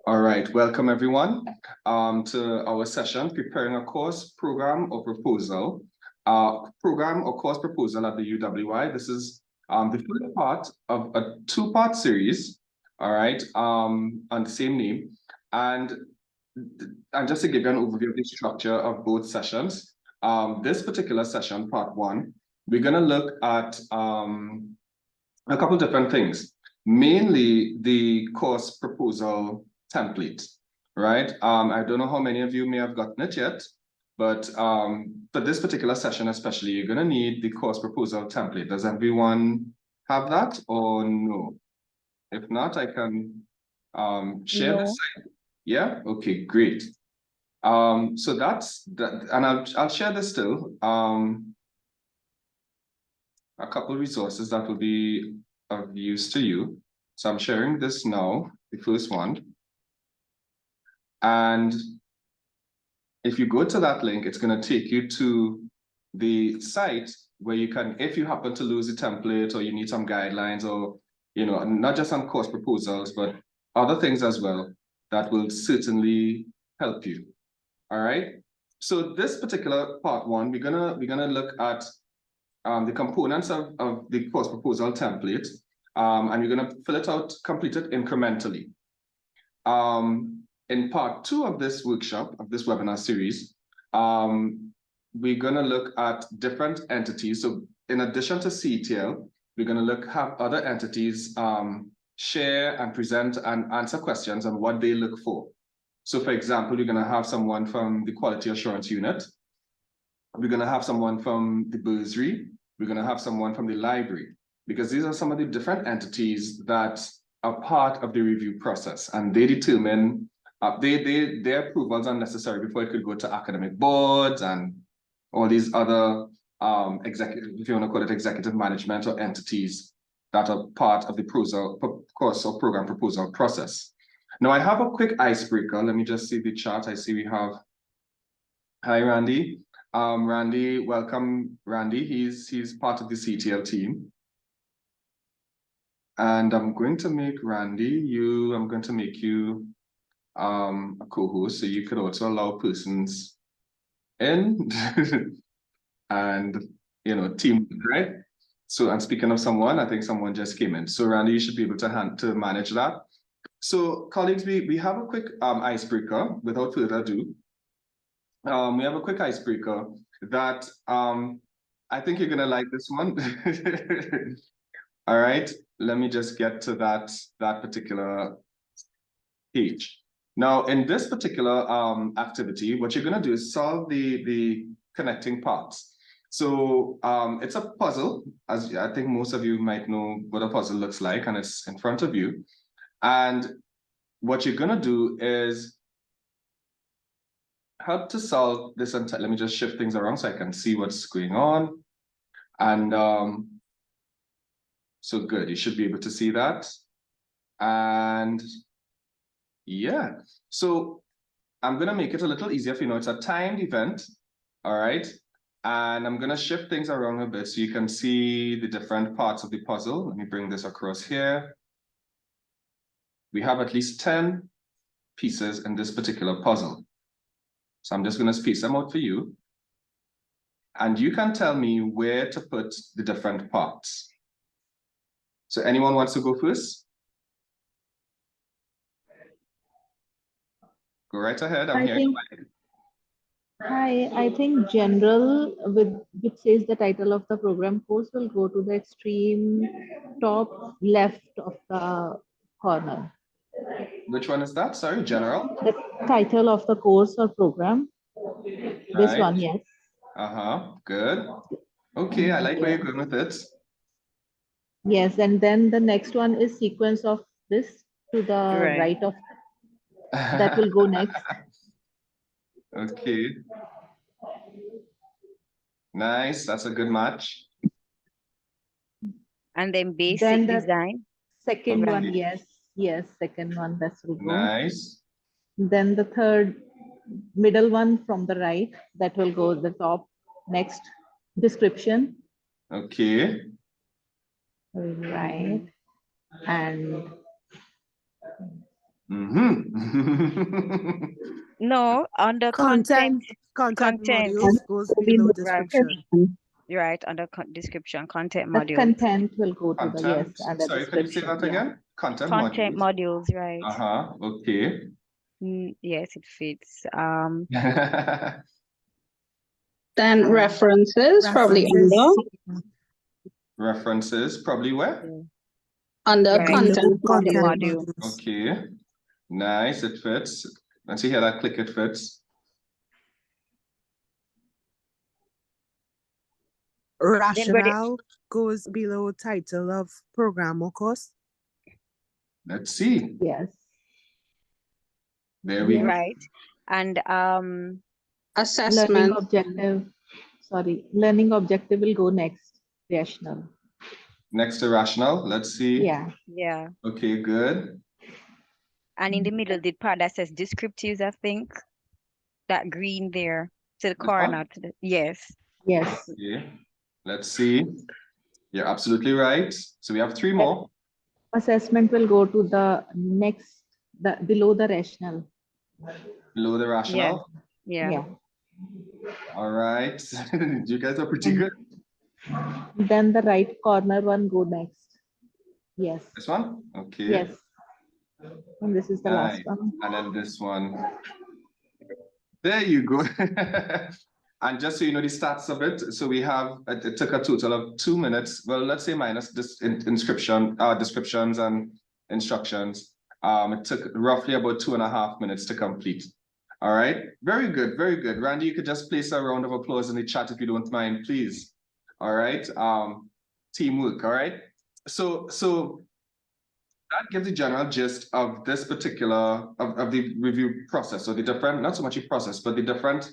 All right, welcome everyone to our session, preparing a course, program, or proposal. Program or course proposal at the UWI. This is the first part of a two-part series, all right, on the same name. And just to give you an overview of the structure of both sessions, this particular session, part one, we're gonna look at a couple different things, mainly the course proposal template, right? I don't know how many of you may have gotten it yet, but for this particular session especially, you're gonna need the course proposal template. Does everyone have that or no? If not, I can share this. Yeah, okay, great. So that's that, and I'll share this still. A couple resources that will be of use to you. So I'm sharing this now, the first one. And if you go to that link, it's going to take you to the site where you can, if you happen to lose the template or you need some guidelines or, you know, not just on course proposals, but other things as well, that will certainly help you. All right. So this particular part one, we're gonna look at the components of the course proposal template, and you're going to fill it out, complete it incrementally. In part two of this workshop, of this webinar series, we're going to look at different entities. So in addition to CTL, we're going to have other entities share and present and answer questions on what they look for. So for example, you're going to have someone from the Quality Assurance Unit. We're going to have someone from the bursary. We're going to have someone from the library, because these are some of the different entities that are part of the review process, and they determine their approvals are necessary before it could go to academic boards and all these other executive, if you want to call it executive management, or entities that are part of the course or program proposal process. Now I have a quick icebreaker. Let me just see the chart. I see we have, hi Randy. Randy, welcome, Randy. He's part of the CTL team. And I'm going to make Randy, I'm going to make you a co-host, so you could also allow persons in and, you know, team, right? So, and speaking of someone, I think someone just came in. So Randy, you should be able to manage that. So colleagues, we have a quick icebreaker without further ado. We have a quick icebreaker that I think you're gonna like this one. All right, let me just get to that particular page. Now, in this particular activity, what you're gonna do is solve the connecting parts. So it's a puzzle, as I think most of you might know what a puzzle looks like, and it's in front of you. And what you're gonna do is help to solve this. Let me just shift things around so I can see what's going on. And so good, you should be able to see that. And yeah, so I'm gonna make it a little easier for you. Know it's a timed event, all right? And I'm gonna shift things around a bit so you can see the different parts of the puzzle. Let me bring this across here. We have at least 10 pieces in this particular puzzle. So I'm just gonna space them out for you. And you can tell me where to put the different parts. So anyone wants to go first? Go right ahead, I'm here. Hi, I think general, which says the title of the program course, will go to the extreme top left of the corner. Which one is that? Sorry, general? The title of the course or program. This one, yes. Good. Okay, I like where you're going with it. Yes, and then the next one is sequence of this to the right of that will go next. Okay. Nice, that's a good match. And then basic design. Second one, yes, second one, that will go. Nice. Then the third, middle one from the right, that will go the top. Next, description. Okay. Right. And Mm-hmm. No, under content. Content Content. modules goes below Right. description. Right, under description, content The modules. content will go to the, yes, Content. under Sorry, can you say description. that Yeah. again? Content Content modules. modules, right. Uh-huh. Okay. Yes, it fits. Then references, probably References, probably where? under Right. content Content module. module. Okay. Nice, it fits. Once you hear that click, it fits. Rationale goes below title of program or course. Let's see. Yes. There we go. Right. And Learning Assessment. objective. Sorry, learning objective will go next. Rational. Next to rational, let's see. Yeah. yeah. Okay, good. And in the middle, the part that says descriptives, I think. That green there to the This one? corner. Yes. Yes. Okay. Let's see. You're absolutely right. So we have three more. Assessment will go to the next, the below the rational. Below the rational. Yeah. All right. You guys are pretty good. Then the right corner one go next. Yes. This one? Okay. Yes. And this is the last Nice. one. And then this one. There you go. And just so you know the stats of it, so we have, it took a total of 2 minutes. Well, let's say minus this descriptions and instructions. It took roughly about 2.5 minutes to complete. All right. Very good. Very good. Randy, you could just place a round of applause in the chat if you don't mind, please. All right. Teamwork. All right. So that gives the general gist of this particular, of the review process. So the different, not so much the process, but the different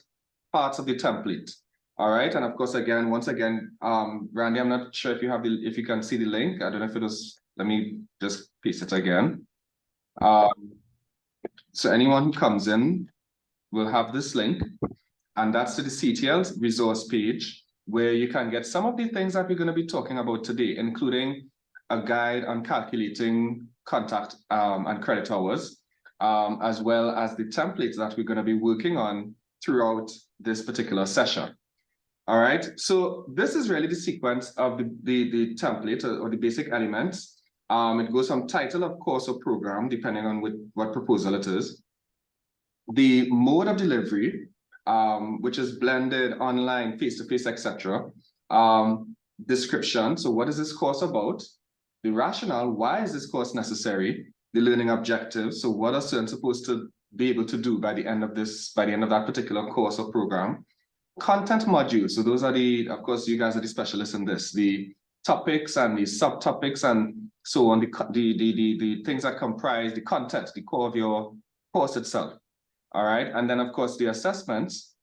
parts of the template. All right. And of course, again, once again, Randy, I'm not sure if you have if you can see the link. I don't know if it was, let me just paste it again. So anyone who comes in will have this link, and that's to the CTL resource page, where you can get some of the things that we're going to be talking about today, including a guide on calculating contact and credit hours, as well as the templates that we're going to be working on throughout this particular session. All right, so this is really the sequence of the template or the basic elements. It goes from title of course or program, depending on what proposal it is. The mode of delivery, which is blended, online, face-to-face, etc. Description, so what is this course about? The rationale, why is this course necessary? The learning objectives, so what are students supposed to be able to do by the end of that particular course or program? Content modules, so those are of course, you guys are the specialists in this, the topics and the subtopics and so on, the things that comprise the content, the core of your course itself. All right, and then of course the assessments,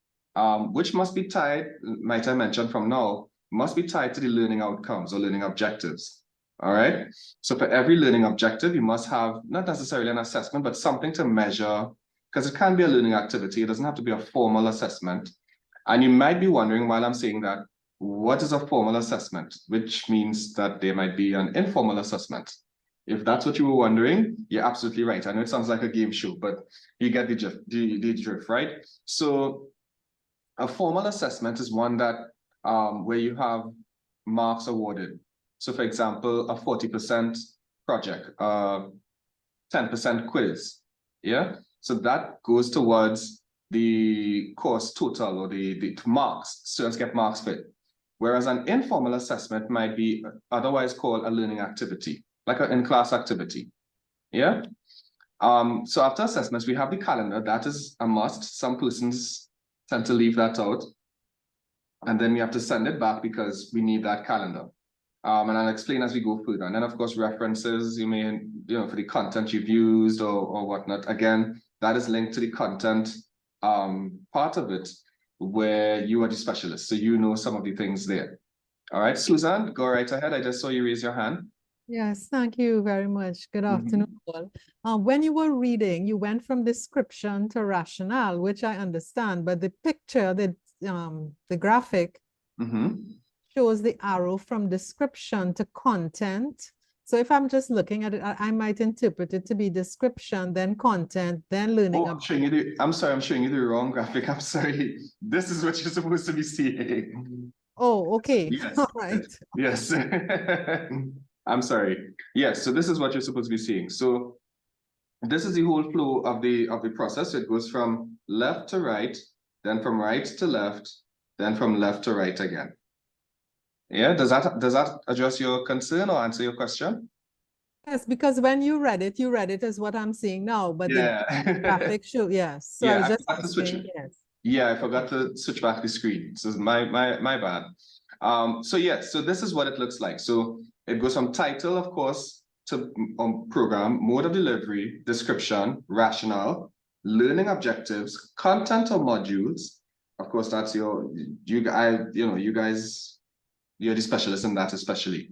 which must be tied, might I mention from now, must be tied to the learning outcomes or learning objectives. All right, so for every learning objective, you must have not necessarily an assessment, but something to measure, because it can be a learning activity. It doesn't have to be a formal assessment. And you might be wondering while I'm saying that, what is a formal assessment? Which means that there might be an informal assessment. If that's what you were wondering, you're absolutely right. I know it sounds like a game show, but you get the drift, right? So a formal assessment is one that where you have marks awarded. So for example, a 40% project, 10% quiz, yeah? So that goes towards the course total or the marks, students get marks for it. Whereas an informal assessment might be otherwise called a learning activity, like an in-class activity, yeah? So after assessments, we have the calendar. That is a must. Some persons tend to leave that out. And then we have to send it back because we need that calendar. And I'll explain as we go further. And then of course, references, you may, for the content you've used or whatnot. Again, that is linked to the content part of it where you are the specialist. So you know some of the things there. All right, Susan, go right ahead. I just saw you raise your hand. Yes, thank you very much. Good afternoon, all. When you were reading, you went from description to rationale, which I understand, but the picture, the graphic shows the arrow from description to content So if I'm just looking at it, I might interpret it to be description, then content, then learning. Oh, I'm sorry, I'm showing you the wrong graphic. I'm sorry. This is what you're supposed to be seeing. Oh, okay. Yes. All right. Yes. I'm sorry. Yes, so this is what you're supposed to be seeing. So this is the whole flow of the process. It goes from left to right, then from right to left, then from left to right again. Yeah, does that address your concern or answer your question? Yes, because when you read it as what I'm seeing now, but Yeah. the graphic show, yes. So I was just forgot to switch asking, it. yes. Yeah, I forgot to switch back the screen. So my bad. So yes, so this is what it looks like. So it goes from title, of course, to program, mode of delivery, description, rationale, learning objectives, content or modules. Of course, that's you guys, you're the specialists in that especially.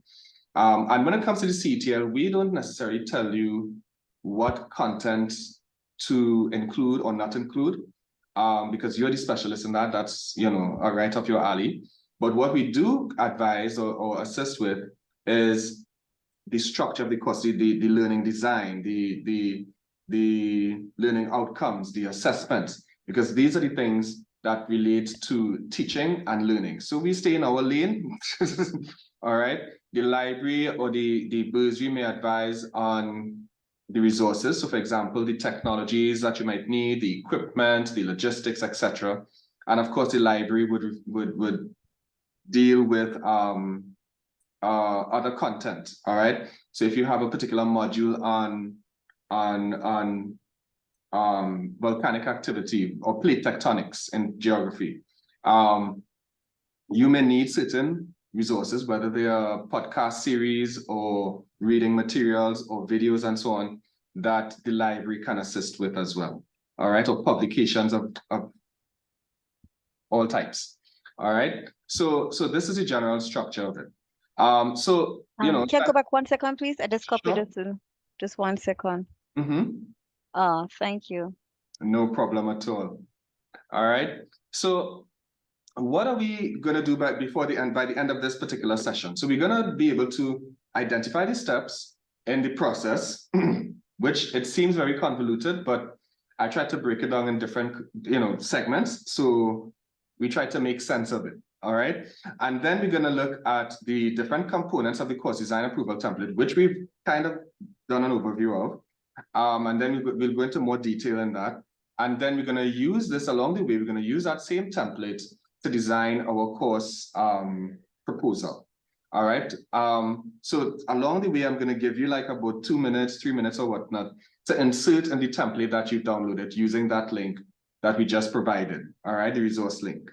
And when it comes to the CTL, we don't necessarily tell you what content to include or not include, because you're the specialist in that. That's, right up your alley. But what we do advise or assist with is the structure of the course, the learning design, the learning outcomes, the assessments, because these are the things that relate to teaching and learning. So we stay in our lane. All right. The library or the bursary may advise on the resources. So for example, the technologies that you might need, the equipment, the logistics, etc. And of course, the library would deal with other content. All right. So if you have a particular module on volcanic activity or plate tectonics in geography, you may need certain resources, whether they are podcast series or reading materials or videos and so on, that the library can assist with as well. All right, or publications of all types. All right. So this is the general structure of it. So can you go back 1 second, please? I just copied Sure. it too. Just 1 second. Thank you. No problem at all. All right. So what are we going to do by the end of this particular session? So we're going to be able to identify the steps in the process, which it seems very convoluted, but I tried to break it down in different, segments. So we try to make sense of it. All right. And then we're going to look at the different components of the course design approval template, which we've kind of done an overview of. And then we'll go into more detail in that. And then we're going to use this along the way. We're going to use that same template to design our course proposal. All right. So along the way, I'm going to give you like about 2 minutes, 3 minutes or whatnot to insert in the template that you've downloaded using that link that we just provided. All right, the resource link.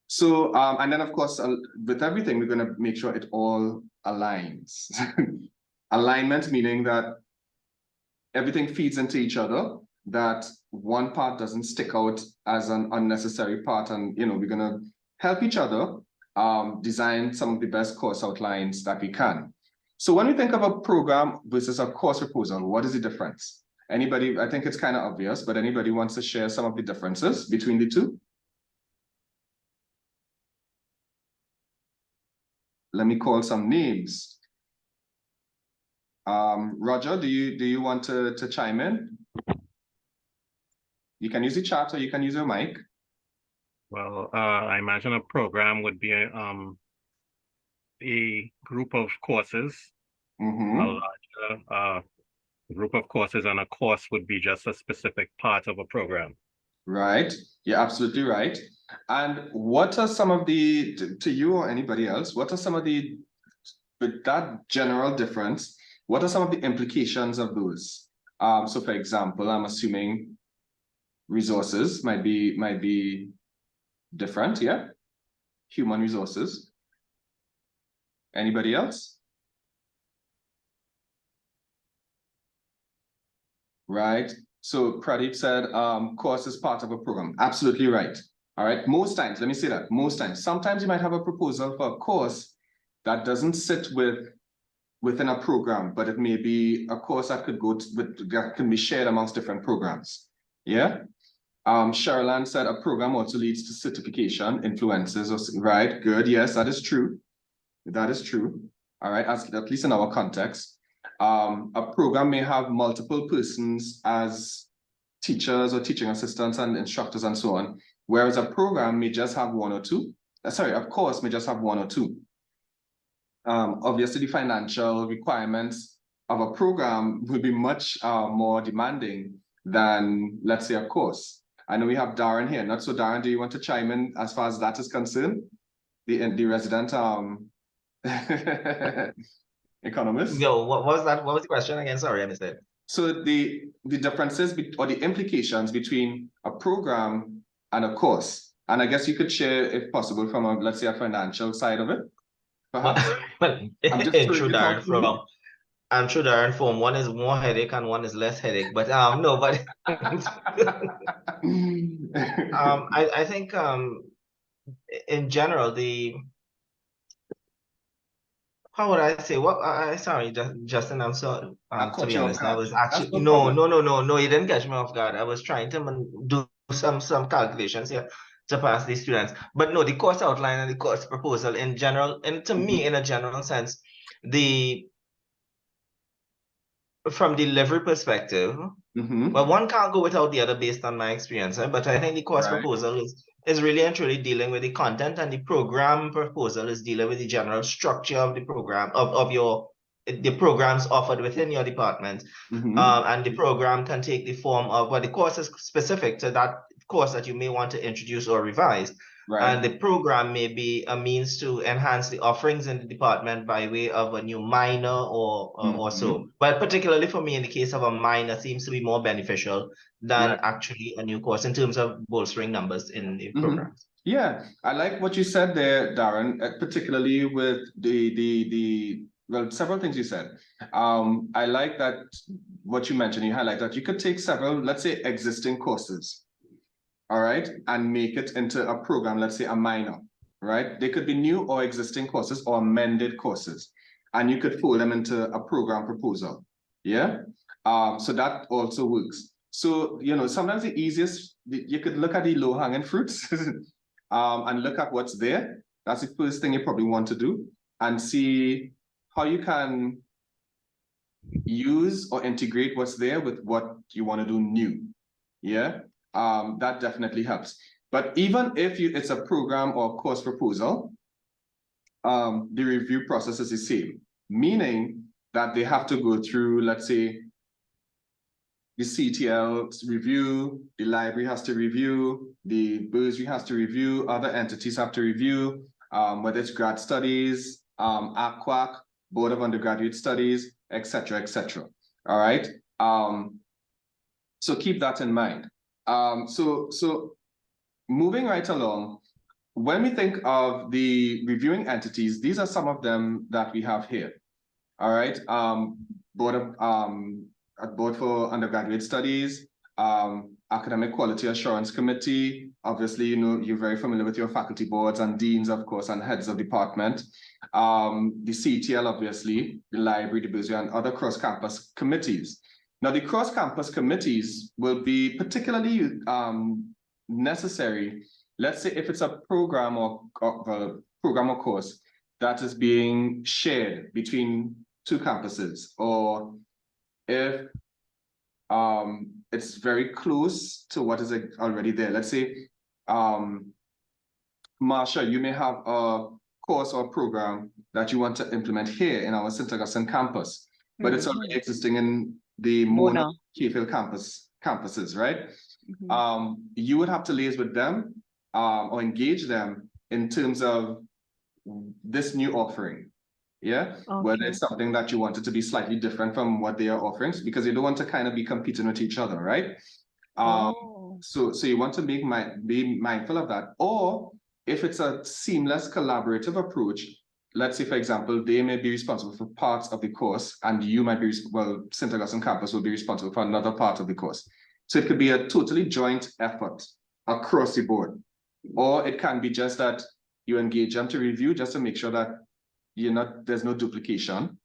So, and then of course, with everything, we're going to make sure it all aligns. Alignment meaning that everything feeds into each other, that one part doesn't stick out as an unnecessary part. And, we're going to help each other design some of the best course outlines that we can. So when we think of a program versus a course proposal, what is the difference? Anybody, I think it's kind of obvious, but anybody wants to share some of the differences between the two? Let me call some names. Roger, do you want to chime in? You can use the chat or you can use your mic. Well, I imagine a program would be a group of courses, a larger group of courses, and a course would be just a specific part of a program. Right, you're absolutely right. And what are some of the, to you or anybody else, what are some of the, with that general difference, what are some of the implications of those? So for example, I'm assuming resources might be different, yeah? Human resources. Anybody else? Right. So Pradeep said, course is part of a program. Absolutely right. All right. Most times, let me say that, most times. Sometimes you might have a proposal for a course that doesn't sit within a program, but it may be a course that could that can be shared amongst different programs. Yeah. Sherilyn said a program also leads to certification, influences, right? Good. Yes, that is true. That is true. All right. At least in our context. A program may have multiple persons as teachers or teaching assistants and instructors and so on, whereas a program may just have one or two. Sorry, a course may just have one or two. Obviously, the financial requirements of a program will be much more demanding than, let's say, a course. I know we have Darren here. Not so, Darren, do you want to chime in as far as that is concerned? The resident economist. No, what was that? What was the question again? Sorry, I missed it. So the differences or the implications between a program and a course, and I guess you could share, if possible, from a, let's say, a financial side of it. Perhaps. I'm sure Darren from one is more headache and one is less headache, but no, but I think in general how would I say? What? Sorry, Justin. I'm sorry. To be honest, I was actually no. You didn't catch me off guard. I was trying to do some calculations here to pass these students. But no, the course outline and the course proposal in general, and to me, in a general sense, from the delivery perspective, well, one can't go without the other based on my experience. But I think the course proposal is really and truly dealing with the content, and the program proposal is dealing with the general structure of the program, of the programs offered within your department. And the program can take the form of, well, the course is specific to that course that you may want to introduce or revise. And the program may be a means to enhance the offerings in the department by way of a new minor or so. But particularly for me, in the case of a minor, seems to be more beneficial than actually a new course in terms of bolstering numbers in the programs. Yeah, I like what you said there, Darren, particularly with well, several things you said. I like that what you mentioned, you highlight that you could take several, let's say, existing courses, all right, and make it into a program, let's say a minor, right? They could be new or existing courses or amended courses, and you could fold them into a program proposal, yeah? So that also works. So, you know, sometimes the easiest, you could look at the low-hanging fruits and look at what's there. That's the first thing you probably want to do, and see how you can use or integrate what's there with what you want to do new, yeah? That definitely helps. But even if it's a program or course proposal, the review process is the same, meaning that they have to go through, let's say, the CTL review, the library has to review, the bursary has to review, other entities have to review, whether it's grad studies, ACWAC, Board of Undergraduate Studies, etc., etc. All right. So keep that in mind. So moving right along, when we think of the reviewing entities, these are some of them that we have here. All right. Board for Undergraduate Studies, Academic Quality Assurance Committee. Obviously, you know, you're very familiar with your faculty boards and deans, of course, and heads of department. The CTL, obviously, the library, the bursary, and other cross-campus committees. Now, the cross-campus committees will be particularly necessary, let's say, if it's a program or course that is being shared between two campuses, or if it's very close to what is already there. Let's say, Marsha, you may have a course or program that you want to implement here in our St. Augustine campus, but it's already existing in the Mona K-Field campuses, right? You would have to liaise with them or engage them in terms of this new offering. Yeah, whether it's something that you wanted to be slightly different from what they are offering, because you don't want to kind of be competing with each other, right? So you want to be mindful of that. Or if it's a seamless collaborative approach, let's say, for example, they may be responsible for parts of the course, and you might be, well, St. Augustine campus will be responsible for another part of the course. So it could be a totally joint effort across the board. Or it can be just that you engage them to review just to make sure that there's no duplication.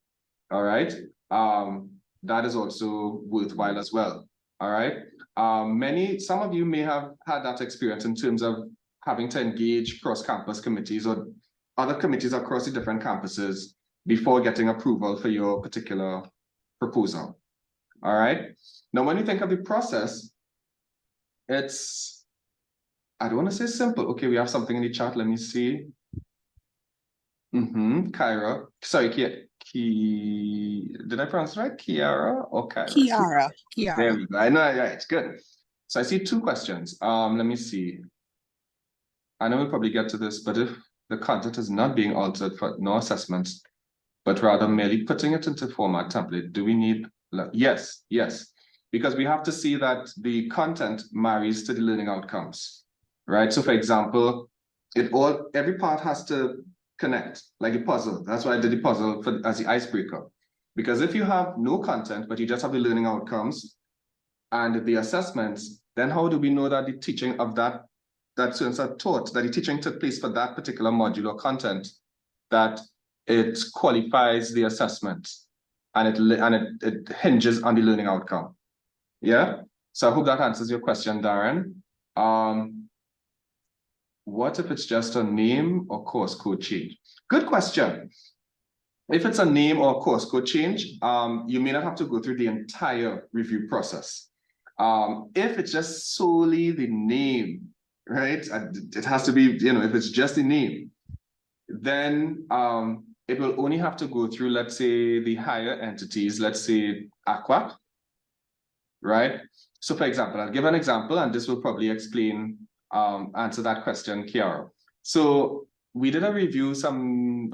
All right. That is also worthwhile as well. All right. Some of you may have had that experience in terms of having to engage cross-campus committees or other committees across the different campuses before getting approval for your particular proposal. All right. Now, when you think of the process, it's, I don't want to say simple. Okay, we have something in the chat. Let me see. Kyra. Sorry, did I pronounce it right? Kiara or Kyra? Kiara. There we go. I know, right, it's good. So I see two questions. Let me see. I know we'll probably get to this, but if the content is not being altered for no assessments, but rather merely putting it into format template, do we need, yes, because we have to see that the content marries to the learning outcomes, right? So for example, every part has to connect, like a puzzle. That's why I did the puzzle as the icebreaker. Because if you have no content, but you just have the learning outcomes and the assessments, then how do we know that the teaching of that students are taught, that the teaching took place for that particular module or content, that it qualifies the assessment and it hinges on the learning outcome? Yeah. So I hope that answers your question, Darren. What if it's just a name or course code change? Good question. If it's a name or course code change, you may not have to go through the entire review process. If it's just solely the name, right? It has to be, if it's just the name, then it will only have to go through, let's say, the higher entities, let's say ACWAC, right? So for example, I'll give an example, and this will probably answer that question, Kiara. So we did a review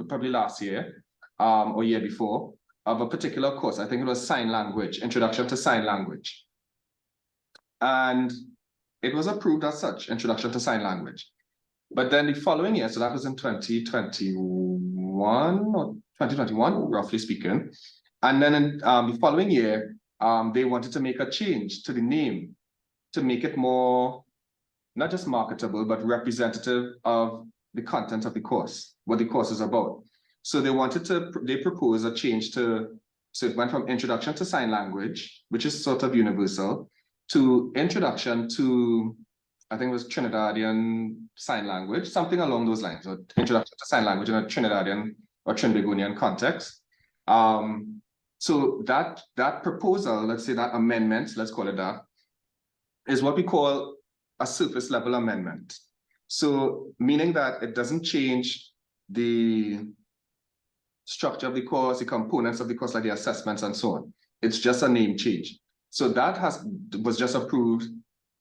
probably last year or year before of a particular course. I think it was sign language, Introduction to Sign Language. And it was approved as such, Introduction to Sign Language. But then the following year, so that was in 2021 or 2021, roughly speaking. And then in the following year, they wanted to make a change to the name to make it more, not just marketable, but representative of the content of the course, what the course is about. So they proposed a change so it went from Introduction to Sign Language, which is sort of universal, to Introduction to, I think it was Trinidadian Sign Language, something along those lines, or Introduction to Sign Language in a Trinidadian or Trinbagonian context. So that proposal, let's say that amendment, let's call it that, is what we call a surface level amendment. So meaning that it doesn't change the structure of the course, the components of the course, like the assessments and so on. It's just a name change. So that was just approved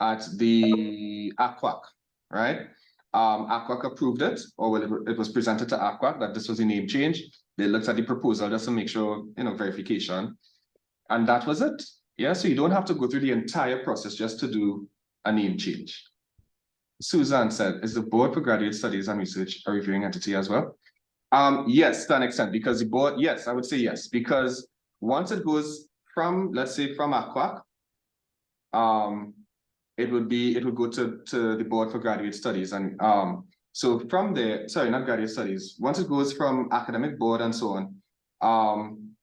at the ACWAC, right? ACWAC approved it, or it was presented to ACWAC that this was a name change. They looked at the proposal just to make sure, verification. And that was it. Yeah, so you don't have to go through the entire process just to do a name change. Susan said, is the Board for Graduate Studies and Research a reviewing entity as well? Yes, to an extent, because the board, yes, I would say yes, because once it goes from, let's say, from ACWAC, it would go to the Board for Graduate Studies. And so from there, sorry, not graduate studies, once it goes from academic board and so on,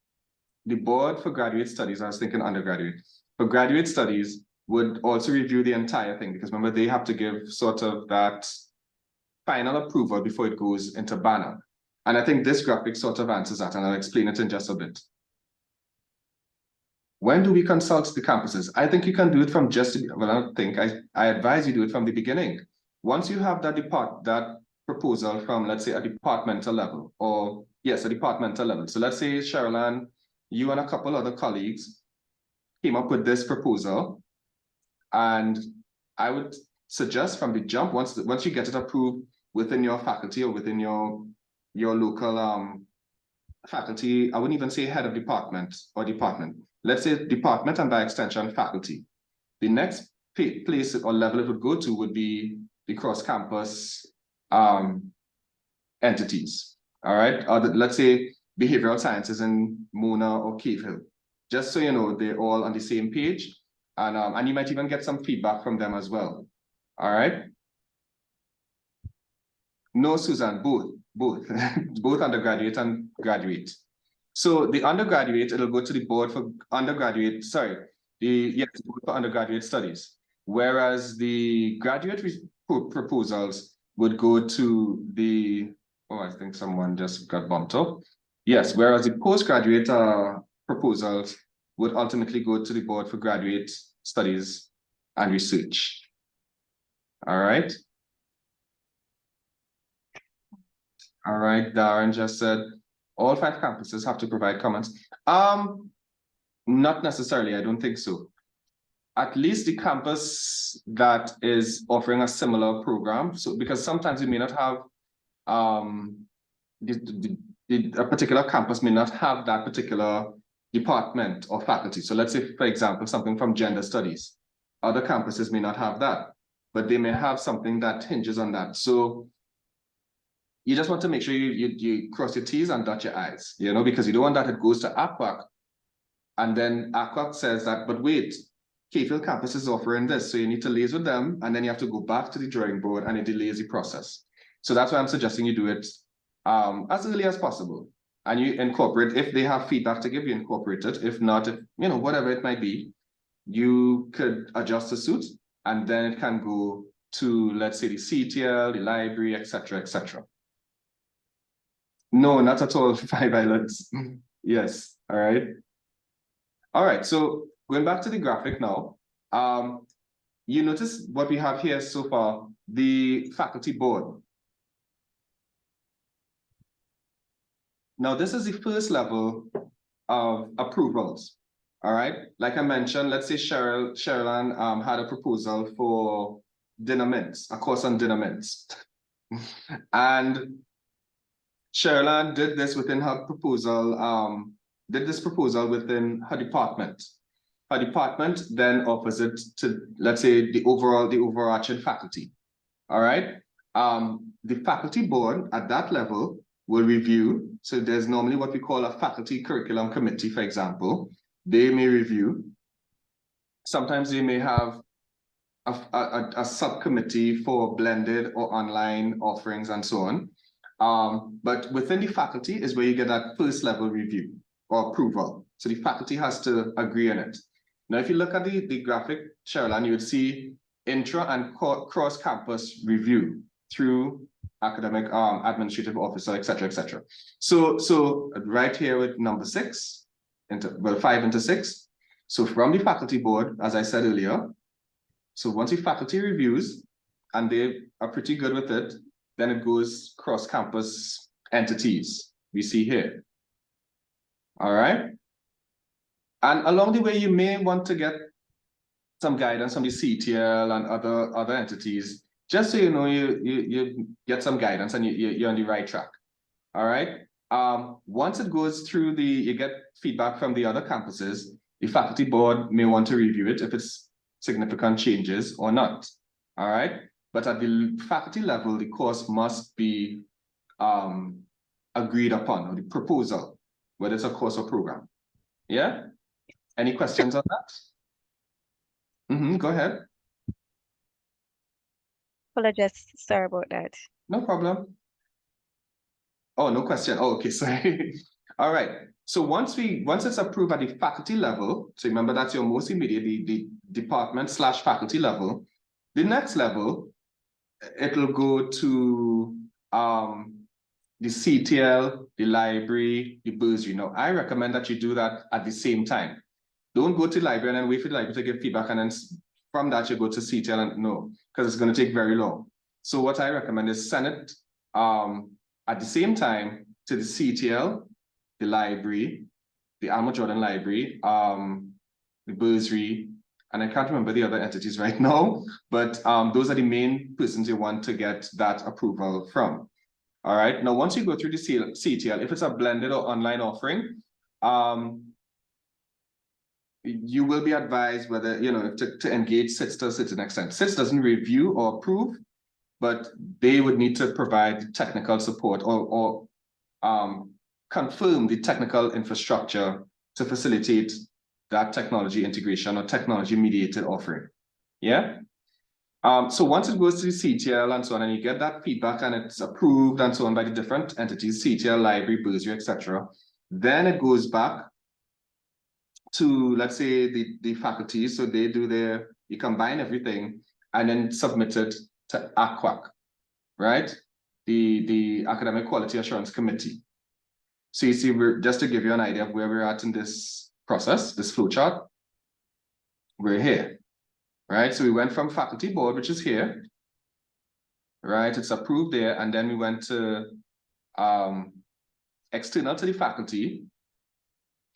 the Board for Graduate Studies, I was thinking undergraduate, for graduate studies would also review the entire thing, because remember, they have to give sort of that final approval before it goes into banner. And I think this graphic sort of answers that, and I'll explain it in just a bit. When do we consult the campuses? I think you can do it from well, I don't think, I advise you do it from the beginning. Once you have that proposal from, let's say, a departmental level, or yes, a departmental level. So let's say, Sherilyn, you and a couple other colleagues came up with this proposal, and I would suggest from the jump, once you get it approved within your faculty or within your local faculty, I wouldn't even say head of department or department. Let's say department and by extension faculty. The next place or level it would go to would be the cross-campus entities. All right, or let's say behavioral sciences in Mona or Cave Hill. Just so you know, they're all on the same page, and you might even get some feedback from them as well. All right. No, Susan, both both undergraduate and graduate. So the undergraduate, it'll go to the Board for Undergraduate, Board for Undergraduate Studies. Whereas the graduate proposals would go to the, I think someone just got bumped up. Yes, whereas the postgraduate proposals would ultimately go to the board for graduate studies and research. All right. All right, Darren just said, all 5 campuses have to provide comments. Not necessarily, I don't think so. At least the campus that is offering a similar program. So because sometimes you may not have a particular campus may not have that particular department or faculty. So let's say, for example, something from gender studies. Other campuses may not have that, but they may have something that hinges on that. So you just want to make sure you cross your T's and dot your I's, you know, because you don't want that it goes to ACWAC and then ACWAC says that, but wait, K-Field campus is offering this, so you need to liaise with them, and then you have to go back to the drawing board and it delays the process. So that's why I'm suggesting you do it as early as possible. And you incorporate, if they have feedback to give, you incorporate it. If not, if, you know, whatever it might be, you could adjust the suit, and then it can go to, let's say, the CTL, the library, etc., etc. No, not at all, 5 islands. Yes, all right. All right, so going back to the graphic now, you notice what we have here so far, the faculty board. Now, this is the first level of approvals, all right? Like I mentioned, let's say Sherilyn had a proposal for dinner mints, a course on dinner mints. And Sherilyn did this within her proposal, did this proposal within her department. Her department then offers it to, let's say, the overarching faculty, all right? The faculty board at that level will review. So there's normally what we call a faculty curriculum committee, for example. They may review. Sometimes they may have a subcommittee for blended or online offerings and so on. But within the faculty is where you get that first level review or approval. So the faculty has to agree on it. Now, if you look at the graphic, Sherilyn, you would see intra and cross-campus review through academic administrative officer, etc., etc. So right here with number 6, 5 into 6. So from the faculty board, as I said earlier, so once the faculty reviews and they are pretty good with it, then it goes cross-campus entities we see here. All right. And along the way, you may want to get some guidance from the CTL and other entities, just so you know you get some guidance and you're on the right track. All right. Once it goes through you get feedback from the other campuses, the faculty board may want to review it if it's significant changes or not. All right. But at the faculty level, the course must be agreed upon, or the proposal, whether it's a course or program. Yeah. Any questions on that? Go ahead. Apologize, sorry about that. No problem. Oh, no question. Oh, okay, sorry. All right. So once it's approved at the faculty level, so remember that's your most immediate, the department/faculty level. The next level, it'll go to the CTL, the library, the bursary. Now, I recommend that you do that at the same time. Don't go to the library and then wait for the library to give feedback, and then from that you go to CTL, and no, because it's going to take very long. So what I recommend is send it at the same time to the CTL, the library, the Alma Jordan Library, the bursary, and I can't remember the other entities right now, but those are the main persons you want to get that approval from. All right. Now, once you go through the CTL, if it's a blended or online offering, you will be advised whether, you know, to engage SITS to a certain extent. SITS doesn't review or approve, but they would need to provide technical support or confirm the technical infrastructure to facilitate that technology integration or technology mediated offering. Yeah. So once it goes to the CTL and so on, and you get that feedback and it's approved and so on by the different entities, CTL, library, bursary, etc., then it goes back to, let's say, the faculty. So they do you combine everything and then submit it to ACWAC, right? The Academic Quality Assurance Committee. So you see, just to give you an idea of where we're at in this process, this flow chart, we're here, right? So we went from faculty board, which is here, right? It's approved there, and then we went to external to the faculty,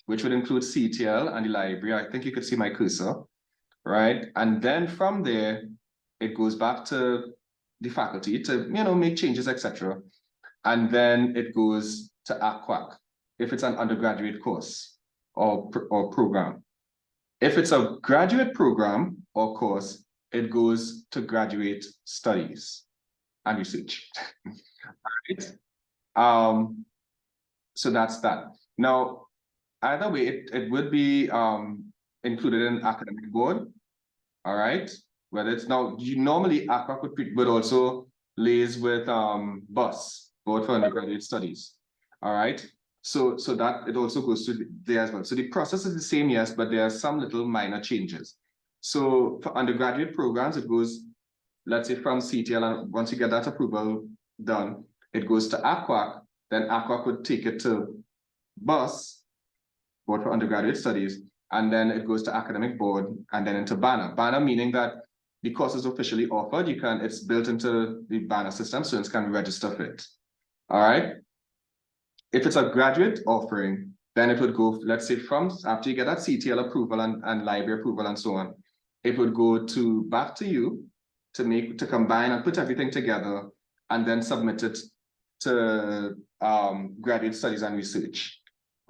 which would include CTL and the library. I think you could see my cursor, right? And then from there, it goes back to the faculty to, make changes, etc. And then it goes to ACWAC, if it's an undergraduate course or program. If it's a graduate program or course, it goes to graduate studies and research. Right? So that's that. Now, either way, it would be included in academic board, all right? Whether it's now, normally ACWAC would also liaise with BUS, Board for Undergraduate Studies, all right? So that it also goes to there as well. So the process is the same, yes, but there are some little minor changes. So for undergraduate programs, it goes, let's say from CTL, and once you get that approval done, it goes to ACWAC, then ACWAC would take it to BUS, Board for Undergraduate Studies, and then it goes to academic board and then into BANA. BANA meaning that the course is officially offered, it's built into the BANA system, students can register for it, all right? If it's a graduate offering, then it would go, let's say from, after you get that CTL approval and library approval and so on, it would go back to you to combine and put everything together and then submit it to graduate studies and research,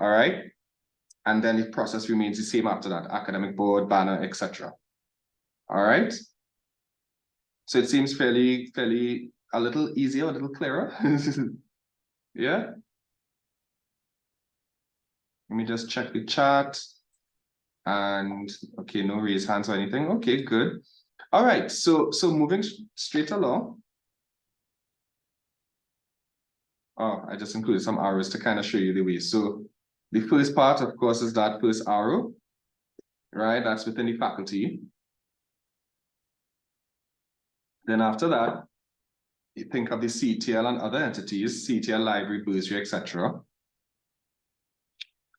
all right? And then the process remains the same after that, academic board, BANA, etc. All right? So it seems fairly, a little easier, a little clearer. Yeah? Let me just check the chat. And okay, no raised hands or anything. Okay, good. All right, so moving straight along. Oh, I just included some arrows to kind of show you the way. So the first part, of course, is that first arrow, right? That's within the faculty. Then after that, you think of the CTL and other entities, CTL, library, bursary, etc.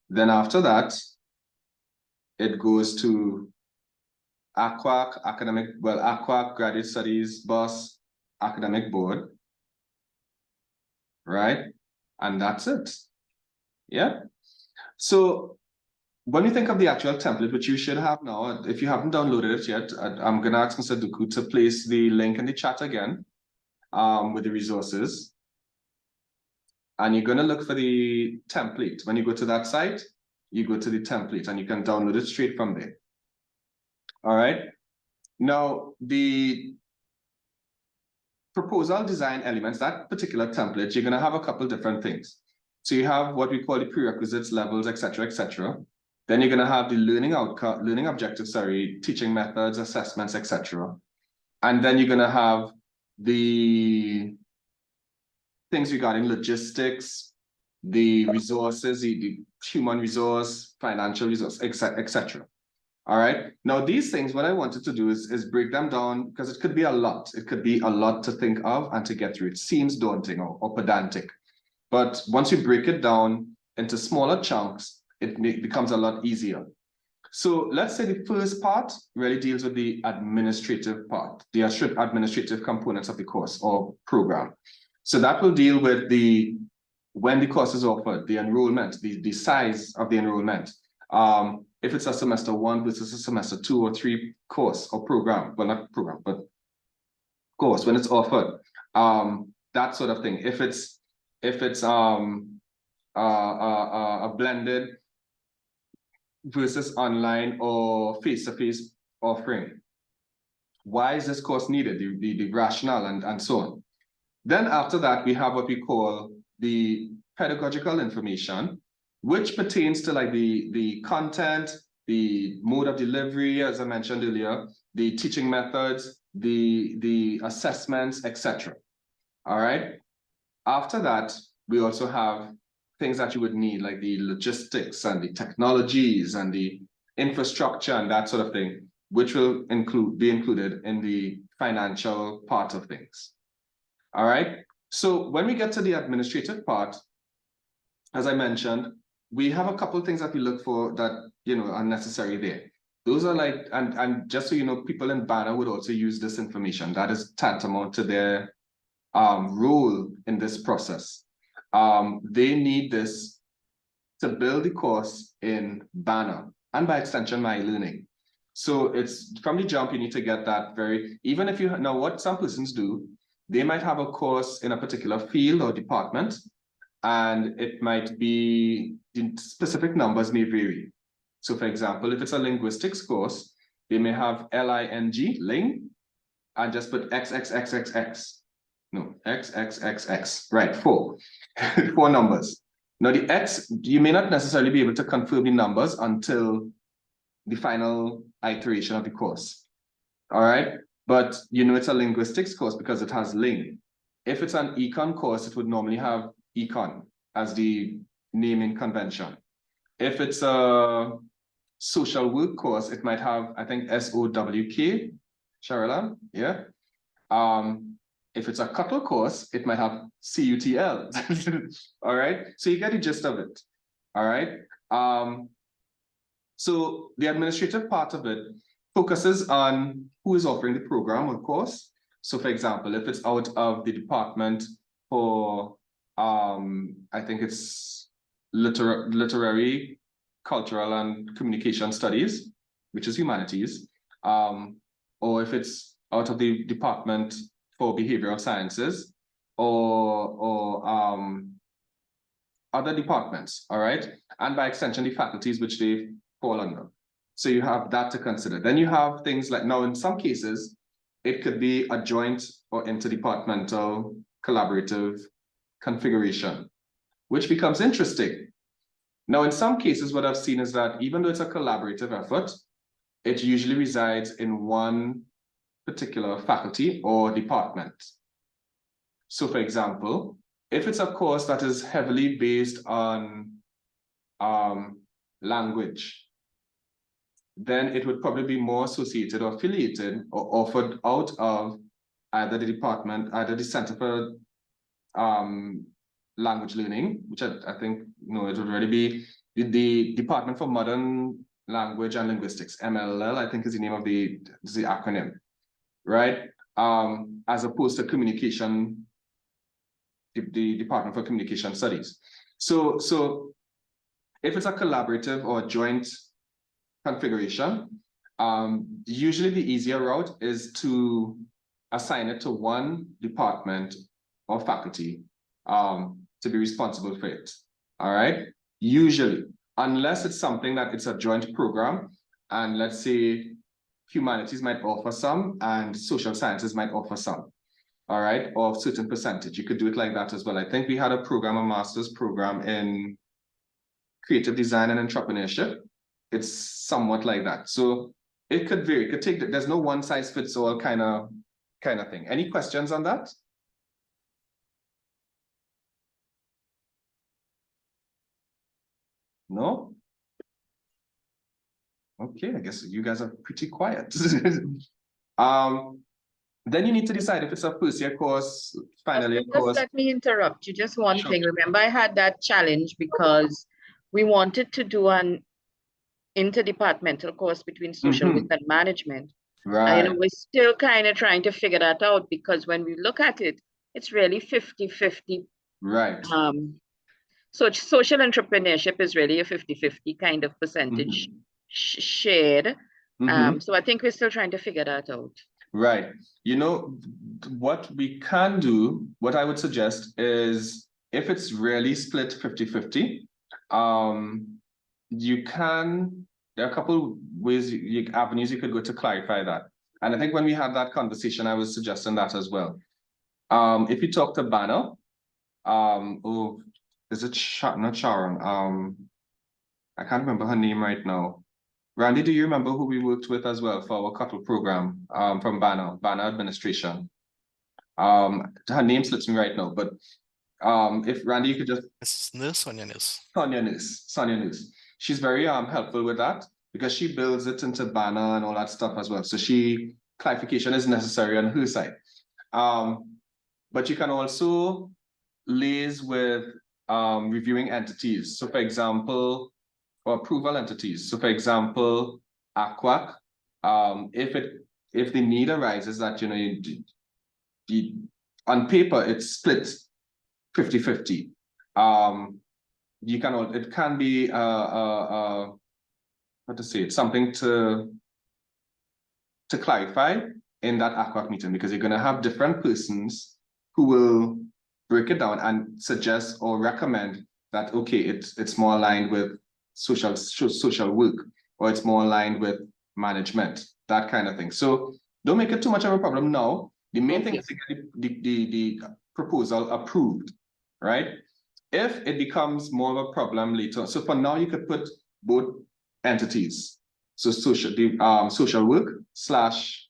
Then after that, it goes to ACWAC, ACWAC, graduate studies, BUS, academic board, right? And that's it. Yeah. So when you think of the actual template, which you should have now, if you haven't downloaded it yet, I'm going to ask Mr. Duku to place the link in the chat again with the resources. And you're going to look for the template. When you go to that site, you go to the template and you can download it straight from there. All right. Now, the proposal design elements, that particular template, you're going to have a couple different things. So you have what we call the prerequisites, levels, etc., etc. Then you're going to have the learning objectives, teaching methods, assessments, etc. And then you're going to have the things regarding logistics, the resources, the human resource, financial resource, etc. All right. Now, these things, what I wanted to do is break them down because it could be a lot. It could be a lot to think of and to get through. It seems daunting or pedantic. But once you break it down into smaller chunks, it becomes a lot easier. So let's say the first part really deals with the administrative part, the administrative components of the course or program. So that will deal with when the course is offered, the enrollment, the size of the enrollment. If it's a semester 1 versus a semester 2 or 3 course or program, well, not program, but course, when it's offered, that sort of thing. If it's a blended versus online or face-to-face offering, why is this course needed, the rationale and so on. Then after that, we have what we call the pedagogical information, which pertains to like the content, the mode of delivery, as I mentioned earlier, the teaching methods, the assessments, etc. All right. After that, we also have things that you would need, like the logistics and the technologies and the infrastructure and that sort of thing, which will be included in the financial part of things. All right. So when we get to the administrative part, as I mentioned, we have a couple of things that we look for that are necessary there. Those are like, and just so you know, people in Banner would also use this information. That is tantamount to their role in this process. They need this to build the course in Banner, and by extension, My Learning. So it's from the jump, you need to get that even if you know what some persons do, they might have a course in a particular field or department, and it might be, the specific numbers may vary. So for example, if it's a linguistics course, they may have LING, ling, and just put XXXXX. No, XXXX, right, 4, 4 numbers. Now the X, you may not necessarily be able to confirm the numbers until the final iteration of the course, all right? But it's a linguistics course because it has ling. If it's an econ course, it would normally have econ as the naming convention. If it's a social work course, it might have, I think, SOWK, Sharala, yeah? If it's a CUTL course, it might have CUTL, all right? So you get the gist of it, all right? So the administrative part of it focuses on who is offering the program or course. So for example, if it's out of the department for, I think it's literary, cultural, and communication studies, which is humanities, or if it's out of the department for behavioral sciences, or other departments, all right? And by extension, the faculties which they fall under. So you have that to consider. Then you have things like, now in some cases, it could be a joint or interdepartmental collaborative configuration, which becomes interesting. Now, in some cases, what I've seen is that even though it's a collaborative effort, it usually resides in one particular faculty or department. So for example, if it's a course that is heavily based on language, then it would probably be more associated or affiliated or offered out of either the department, either the Center for Language Learning, which I think, it would already be the Department for Modern Language and Linguistics, MLL, I think is the name of the acronym, right? As opposed to communication, the Department for Communication Studies. So if it's a collaborative or joint configuration, usually the easier route is to assign it to one department or faculty to be responsible for it, all right? Usually, unless it's something that it's a joint program, and let's say humanities might offer some and social sciences might offer some, all right? Or a certain percentage, you could do it like that as well. I think we had a program, a master's program in creative design and entrepreneurship. It's somewhat like that. So it could vary, it could take, there's no one size fits all kind of thing. Any questions on that? No? Okay, I guess you guys are pretty quiet. Then you need to decide if it's a first year course, final year course. Just let me interrupt you. Just one thing. Remember, I had that challenge because we wanted to do an interdepartmental course between social work and management. Right. And we're still kind of trying to figure that out because when we look at it, it's really 50-50. Right. So social entrepreneurship is really a 50-50 kind of percentage shared. So I think we're still trying to figure that out. Right. What we can do, what I would suggest is if it's really split 50-50, there are a couple ways, avenues you could go to clarify that. And I think when we had that conversation, I was suggesting that as well. If you talk to Banner, is it not Sharon? I can't remember her name right now. Randy, do you remember who we worked with as well for our CUTL program from Banner Administration? Her name slips me right now, but if Randy, you could just... Sonia Nus. She's very helpful with that because she builds it into Banner and all that stuff as well. So clarification is necessary on her side. But you can also liaise with reviewing entities. So for example, or approval entities. So for example, ACWAC, if the need arises that, on paper, it's split 50-50. It can be, how to say it, something to clarify in that ACWAC meeting, because you're going to have different persons who will break it down and suggest or recommend that, okay, it's more aligned with social work, or it's more aligned with management, that kind of thing. So don't make it too much of a problem now. The main thing is to get the proposal approved, right? If it becomes more of a problem later, so for now you could put both entities. So social work slash,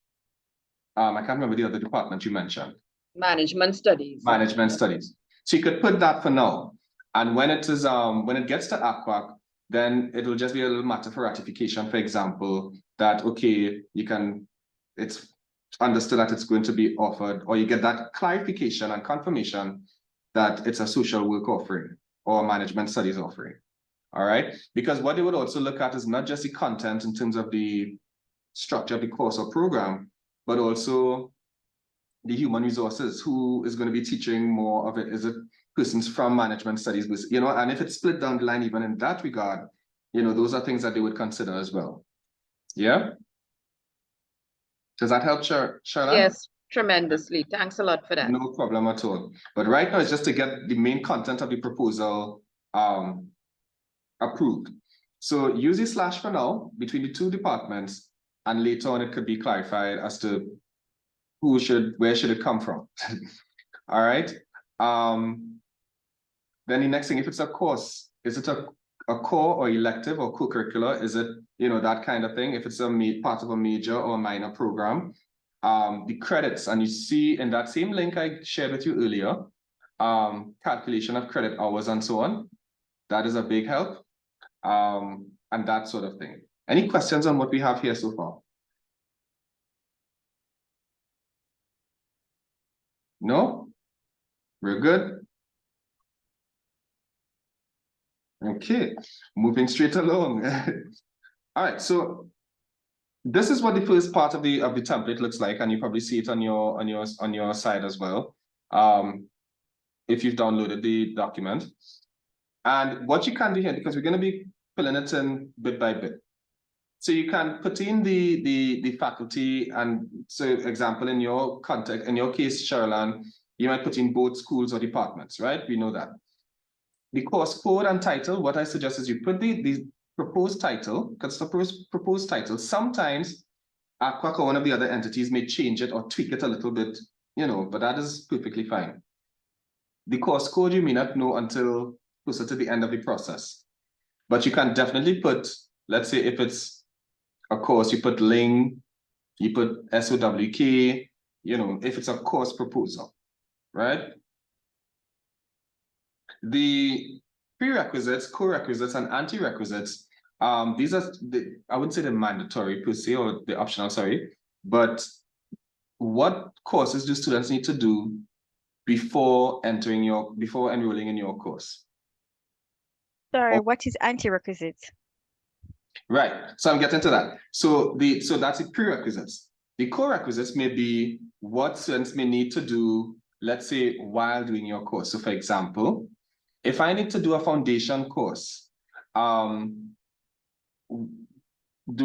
I can't remember the other department you mentioned. Management studies. Management studies. So you could put that for now. And when it is when it gets to ACWAC, then it will just be a little matter for ratification, for example, that okay, it's understood that it's going to be offered, or you get that clarification and confirmation that it's a social work offering or a management studies offering. All right, because what they would also look at is not just the content in terms of the structure of the course or program, but also the human resources, who is going to be teaching more of it. Is it persons from management studies, and if it's split down the line, even in that regard, those are things that they would consider as well. Yeah. Does that help, Charlotte? Yes, tremendously. Thanks a lot for that. No problem at all. But right now, it's just to get the main content of the proposal approved. So use the slash for now between the two departments, and later on it could be clarified as to where should it come from. All right. Then the next thing, if it's a course, is it a core or elective or co-curricular? Is it, that kind of thing? If it's part of a major or a minor program, the credits, and you see in that same link I shared with you earlier, calculation of credit hours and so on. That is a big help, and that sort of thing. Any questions on what we have here so far? No? We're good? Okay, moving straight along. All right, so this is what the first part of the template looks like, and you probably see it on your side as well, if you've downloaded the document. And what you can do here, because we're going to be filling it in bit by bit, so you can put in the faculty, and so example in your context, in your case, Sherilyn, you might put in both schools or departments, right? We know that. The course code and title, what I suggest is you put the proposed title, because the proposed title, sometimes ACWAC or one of the other entities may change it or tweak it a little bit, but that is perfectly fine. The course code you may not know until closer to the end of the process. But you can definitely put, let's say if it's a course, you put LING, you put SOWK, if it's a course proposal, right? The prerequisites, co-requisites, and anti-requisites, these are, I wouldn't say they're mandatory per se, or they're optional, sorry, but what courses do students need to do before enrolling in your course? Sorry, what is anti-requisites? Right, so I'm getting to that. So that's the prerequisites. The co-requisites may be what students may need to do, let's say, while doing your course. So for example, if I need to do a foundation course, do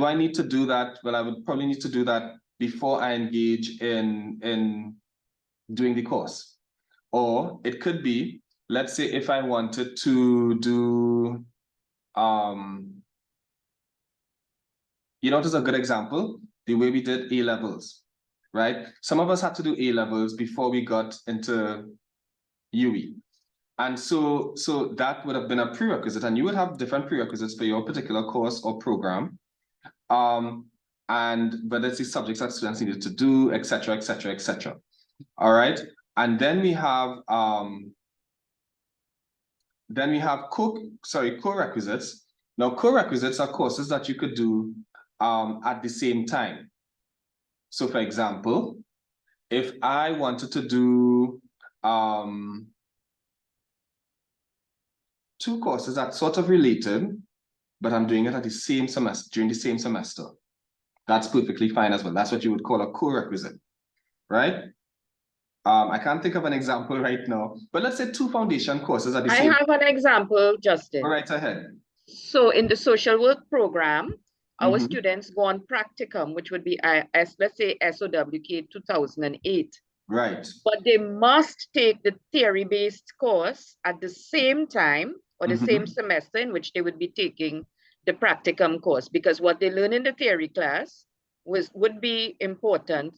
I need to do that? Well, I would probably need to do that before I engage in doing the course. Or it could be, let's say if I wanted to do, what is a good example? The way we did A-levels, right? Some of us had to do A-levels before we got into UE. And so that would have been a prerequisite, and you would have different prerequisites for your particular course or program. And whether it's the subjects that students needed to do, et cetera, et cetera, et cetera. All right. And then we have co-requisites. Now, co-requisites are courses that you could do at the same time. So for example, if I wanted to do two courses that sort of related, but I'm doing it at the same semester, during the same semester. That's perfectly fine as well. That's what you would call a co-requisite, right? I can't think of an example right now, but let's say 2 foundation courses at the I same. have an example, Justin. Go right ahead. So in the social work program, our students go on practicum, which would be, let's say SOWK 2008. Right. But they must take the theory-based course at the same time or the same semester in which they would be taking the practicum course, because what they learn in the theory class would be important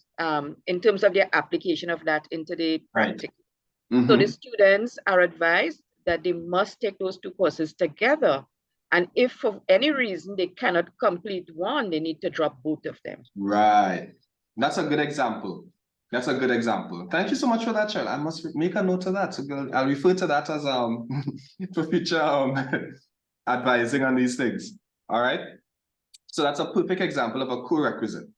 in terms of their application of that into the practical. So the students are advised that they must take those 2 courses together. And if for any reason they cannot complete one, they need to drop both of them. Right. That's a good example. That's a good example. Thank you so much for that, Cheryl. I must make a note of that. So I'll refer to that as for future advising on these things. All right. So that's a perfect example of a co-requisite.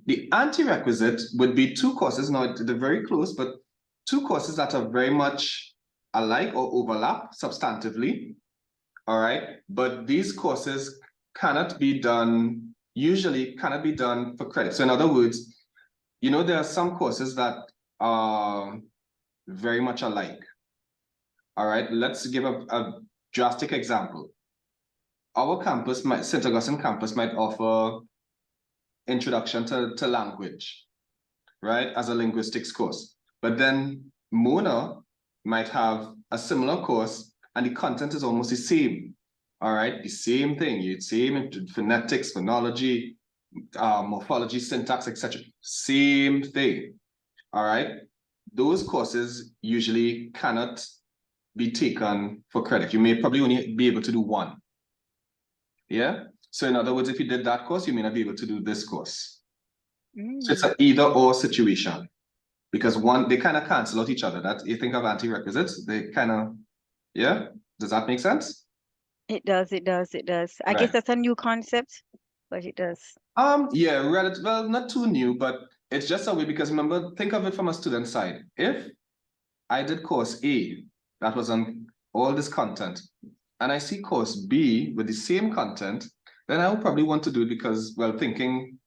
The anti-requisite would be 2 courses. Now they're very close, but 2 courses that are very much alike or overlap substantively. All right. But these courses usually cannot be done for credit. So in other words, you know, there are some courses that are very much alike. All right, let's give a drastic example. Our campus, St. Augustine campus, might offer introduction to language, right, as a linguistics course. But then Mona might have a similar course and the content is almost the same. All right, the same thing, same phonetics, phonology, morphology, syntax, etc. Same thing. All right. Those courses usually cannot be taken for credit. You may probably only be able to do 1. Yeah. So in other words, if you did that course, you may not be able to do this course. So it's an either or situation, because they kind of cancel out each other. That you think of anti-requisites, they kind of, yeah. Does that make sense? It does. I guess Right. that's a new concept, but it does. Yeah, well, not too new, but it's just a way, because remember, think of it from a student side. If I did course A that was on all this content, and I see course B with the same content, then I would probably want to do it because, well, thinking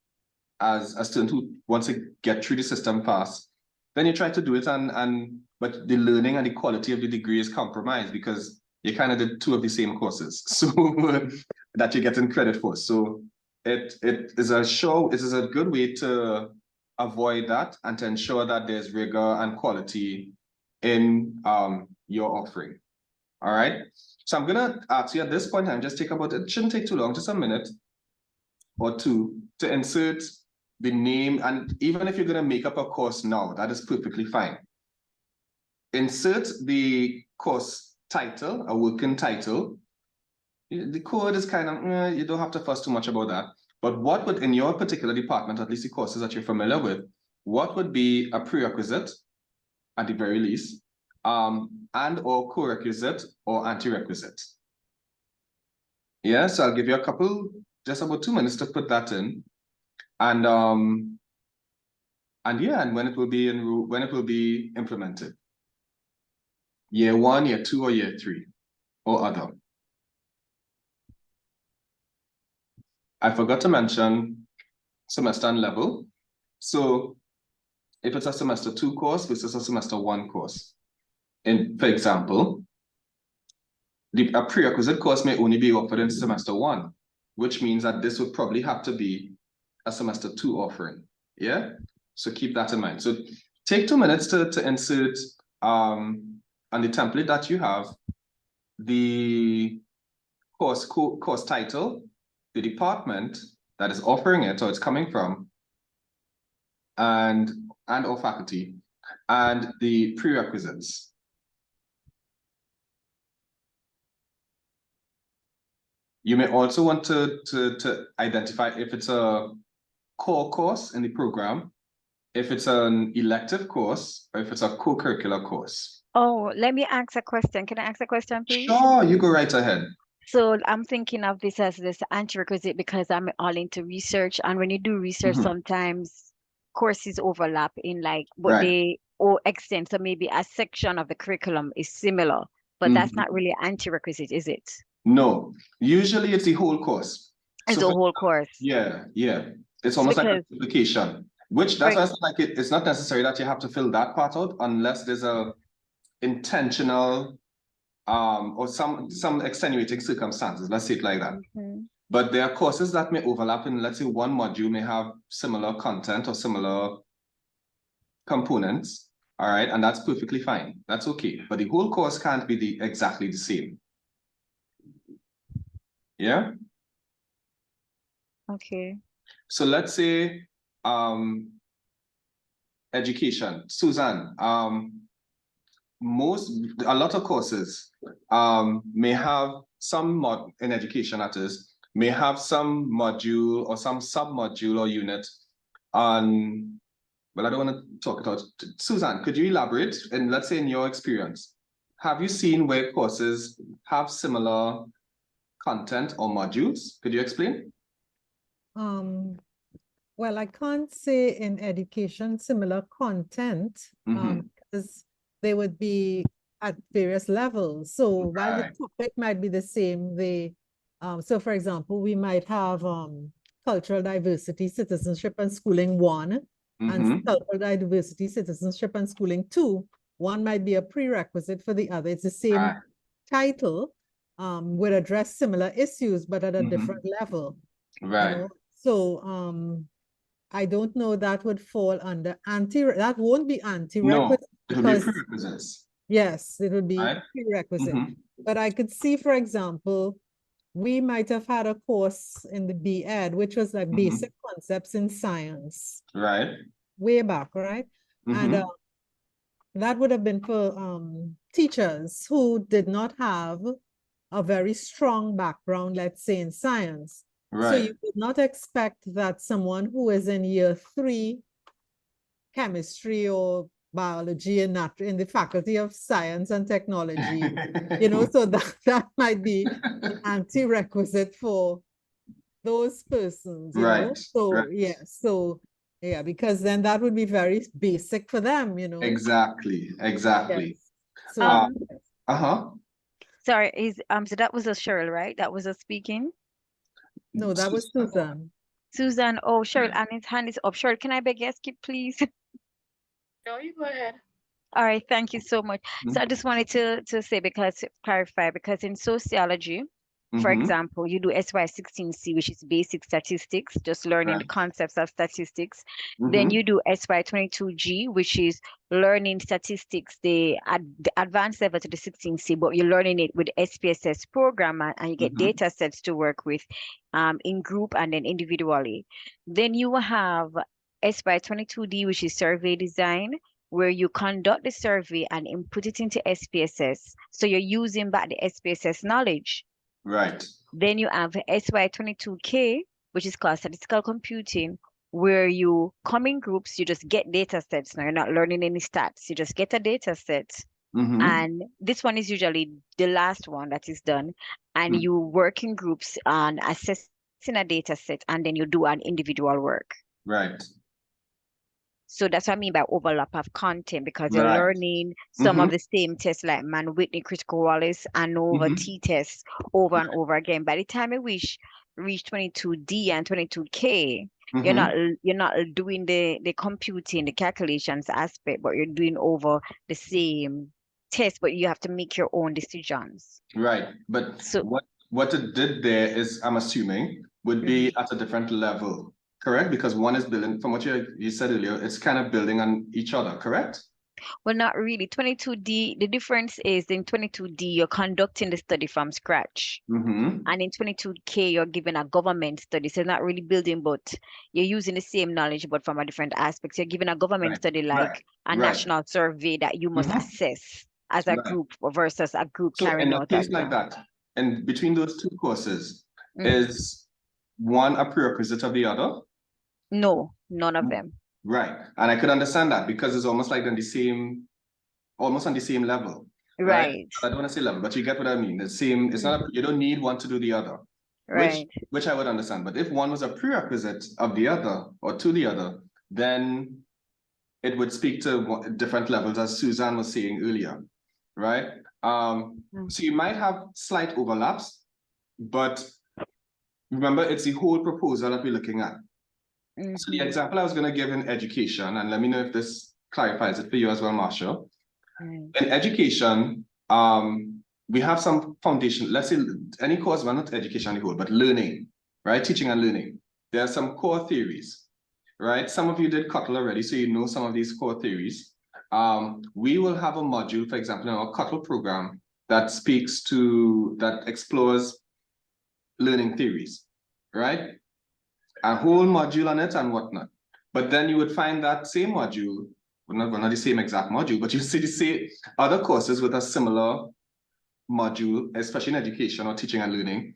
as a student who wants to get through the system fast, then you try to do it, but the learning and the quality of the degree is compromised because you kind of did 2 of the same courses, so that you're getting credit for. So it is a good way to avoid that and to ensure that there's rigor and quality in your offering. All right. So I'm gonna ask you at this point, it shouldn't take too long, just a minute or 2 to insert the name. And even if you're gonna make up a course now, that is perfectly fine. Insert the course title, a working title. The code is kind of, you don't have to fuss too much about that. But what would, in your particular department, at least the courses that you're familiar with, what would be a prerequisite at the very least, and or co-requisite or anti-requisite? Yeah, so I'll give you a couple, just about 2 minutes to put that in. And yeah, and when it will be implemented. Year 1, year 2, or year 3, or other. I forgot to mention semester and level. So if it's a semester 2 course versus a semester 1 course, for example, a prerequisite course may only be offered in semester 1, which means that this would probably have to be a semester 2 offering. Yeah, so keep that in mind. So take 2 minutes to insert on the template that you have the course title, the department that is offering it or it's coming from, and or faculty, and the prerequisites. You may also want to identify if it's a core course in the program, if it's an elective course, or if it's a co-curricular course. Oh, let me ask a question. Can I ask a question, please? Sure, you go right ahead. So I'm thinking of this as this anti-requisite because I'm all into research. And when you do research, sometimes courses overlap in but they all extend. So maybe a section of the curriculum is similar, but that's not really anti-requisite, is it? No, usually it's the whole course. It's So a whole course. yeah. It's almost like a Because duplication, which that's why it's like it's not necessary that you have to fill that part out unless there's a intentional or some extenuating circumstances. Let's say it like that. But there are courses that may overlap in, let's say, one module may have similar content or similar components. All right, and that's perfectly fine. That's okay. But the whole course can't be exactly the same. Yeah. Okay. So let's say education. Suzanne, a lot of courses may have some in education, that is, may have some module or some sub-module or unit on, well, I don't want to talk about, Suzanne, could you elaborate? And let's say in your experience, have you seen where courses have similar content or modules? Could you explain? Well, I can't say in education similar content because they would be at various levels. So while the topic might be the same, so for example, we might have cultural diversity, citizenship and schooling 1 and cultural diversity, citizenship and schooling 2. One might be a prerequisite for the other. It's the same title, would address similar issues, but at a different level. Right. You know? So I don't know that would fall under that won't be anti-requisite. No, it would be prerequisites. Yes, it would be prerequisite. But I could see, for example, we might have had a course in the B.Ed, which was like basic concepts in science. Right. Way back, right? And that would have been for teachers who did not have a very strong background, let's say, in science. Right. So you would not expect that someone who is in year 3 chemistry or biology and in the faculty of science and technology, you know, so that might be an anti-requisite for those persons, you know. So yeah, because then that would be very basic for them, you know. Exactly. Yes. So sorry, so that was a Cheryl, right? That was a speaking? No, that was Suzanne. Suzanne, oh, Cheryl, and his hand is up. Cheryl, can I beg you, skip, please? No, you go ahead. All right, thank you so much. So I just wanted to say, clarify, because in sociology, for example, you do SY16C, which is basic statistics, just learning the concepts of statistics. Then you do SY22G, which is learning statistics, the advanced level to the 16C, but you're learning it with SPSS program and you get data sets to work with in group and then individually. Then you will have SY22D, which is survey design, where you conduct the survey and input it into SPSS. So you're using back the SPSS knowledge. Right. Then you have SY22K, which is called statistical computing, where you come in groups, you just get data sets. Now you're not learning any stats, you just get a data set. And this one is usually the last one that is done. And you work in groups on assessing a data set, and then you do an individual work. Right. So that's what I mean by overlap of content, because you're learning some of the same tests like Mann-Whitney, Critical Wallace, and ANOVA t-tests over and over again. By the time you reach 22D and 22K, you're not doing the computing, the calculations aspect, but you're doing over the same test, but you have to make your own decisions. Right. But so what it did there is, I'm assuming, would be at a different level. Correct? Because one is building, from what you said earlier, it's kind of building on each other, correct? Well, not really. 22D, the difference is in 22D, you're conducting the study from scratch. And in 22K, you're given a government study. So not really building, but you're using the same knowledge, but from a different aspect. So you're given a government study like a national survey that you must assess as a group versus a group carrying out. So in a case like that, and between those two courses, is one a prerequisite of the other? No, none of them. Right. And I could understand that because it's almost like almost on the same level. Right. I don't want to say level, but you get what I mean. The same, it's not, you don't need one to do the other. Right. Which I would understand. But if one was a prerequisite of the other or to the other, then it would speak to different levels, as Suzanne was saying earlier. Right. So you might have slight overlaps, But remember, it's the whole proposal that we're looking at. So the example I was going to give in education, and let me know if this clarifies it for you as well, Marsha. In education, we have some foundation, let's say any course, well, not education on the whole, but learning, right? Teaching and learning. There are some core theories, right? Some of you did Cuttle already, so you know some of these core theories. We will have a module, for example, in our Cuttle program that explores learning theories, right? A whole module on it and whatnot. But then you would find that same module, well, not the same exact module, but you see the same other courses with a similar module, especially in education or teaching and learning,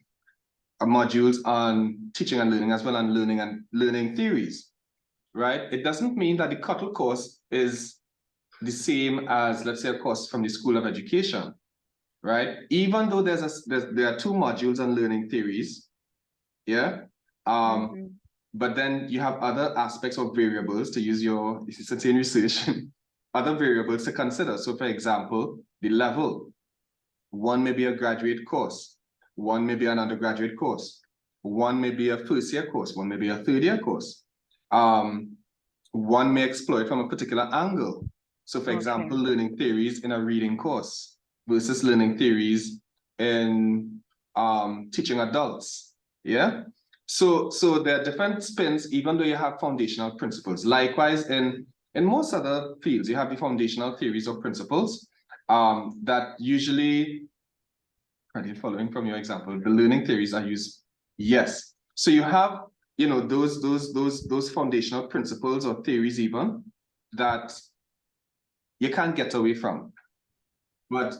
modules on teaching and learning as well, and learning theories, right? It doesn't mean that the Cuttle course is the same as, let's say, a course from the School of Education, right? Even though there are 2 modules on learning theories, yeah. But then you have other aspects of variables, to use your certain research, other variables to consider. So for example, the level. One may be a graduate course. One may be an undergraduate course. One may be a first-year course. One may be a third-year course. One may explore it from a particular angle. So for example, learning theories in a reading course versus learning theories in teaching adults, yeah? So there are different spins, even though you have foundational principles. Likewise, in most other fields, you have the foundational theories or principles that usually, following from your example, the learning theories are used, yes. So you have, you know, those foundational principles or theories even that you can't get away from. But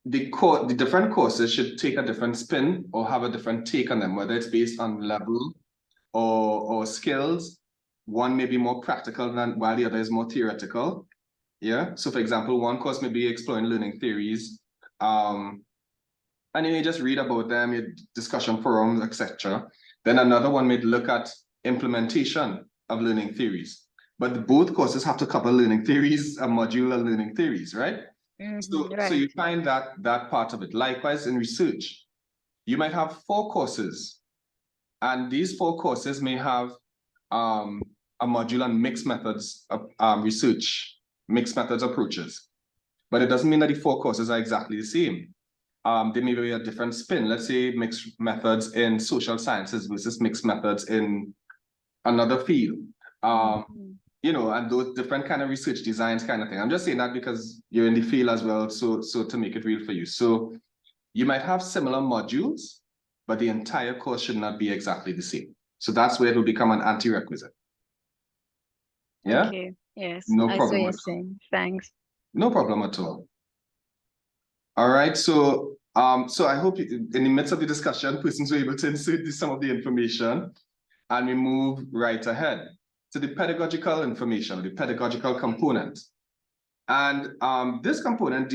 the different courses should take a different spin or have a different take on them, whether it's based on level or skills. One may be more practical than, while the other is more theoretical. Yeah. So for example, one course may be exploring learning theories, and you may just read about them, your discussion forums, etc. Then another one may look at implementation of learning theories. But both courses have to cover learning theories, a module of learning theories, right? So you find that part of it. Likewise, in research, you might have 4 courses, and these 4 courses may have a module on mixed methods of research, mixed methods approaches. But it doesn't mean that the 4 courses are exactly the same. They may be a different spin. Let's say mixed methods in social sciences versus mixed methods in another field. You know, and those different kind of research designs kind of thing. I'm just saying that because you're in the field as well, so to make it real for you. So you might have similar modules, but the entire course should not be exactly the same. So that's where it will become an anti-requisite. Yeah? Okay, yes. No I problem see what you're at all. saying. Thanks. No problem at all. All right, so so I hope in the midst of the discussion, persons were able to insert some of the information, and we move right ahead to the pedagogical information, the pedagogical component. And this component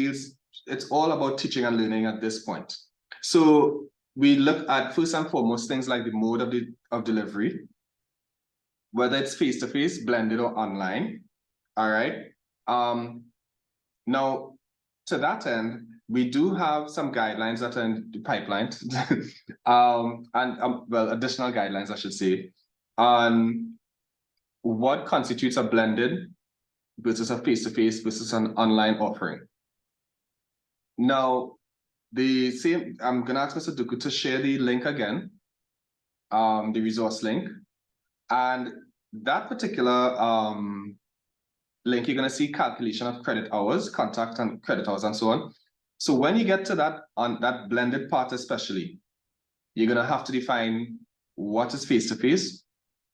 it's all about teaching and learning at this point. So we look at, first and foremost, things like the mode of delivery, whether it's face-to-face, blended, or online. All right. Now, to that end, we do have some guidelines that are in the pipeline, well, additional guidelines, I should say, on what constitutes a blended versus a face-to-face versus an online offering. Now, I'm gonna ask Mr. Duku to share the link again, the resource link, and that particular link, you're gonna see calculation of credit hours, contact and credit hours, and so on. So when you get to that, on that blended part especially, you're gonna have to define what is face-to-face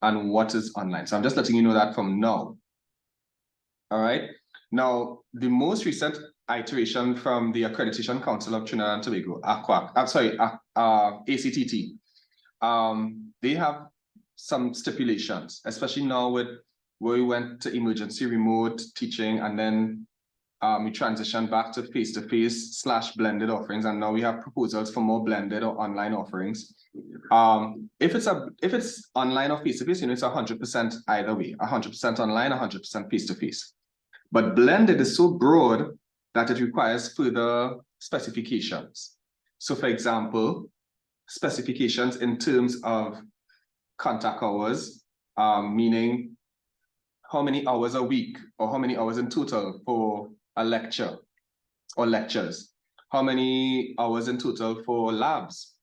and what is online. So I'm just letting you know that from now. All right. Now, the most recent iteration from the Accreditation Council of Trinidad and Tobago, ACTT, they have some stipulations, especially now with where we went to emergency remote teaching, and then we transitioned back to face-to-face / blended offerings, and now we have proposals for more blended or online offerings. If it's online or face-to-face, you know, it's 100% either way, 100% online, 100% face-to-face. But blended is so broad that it requires further specifications. So for example, specifications in terms of contact hours, meaning how many hours a week or how many hours in total for a lecture or lectures, how many hours in total for labs,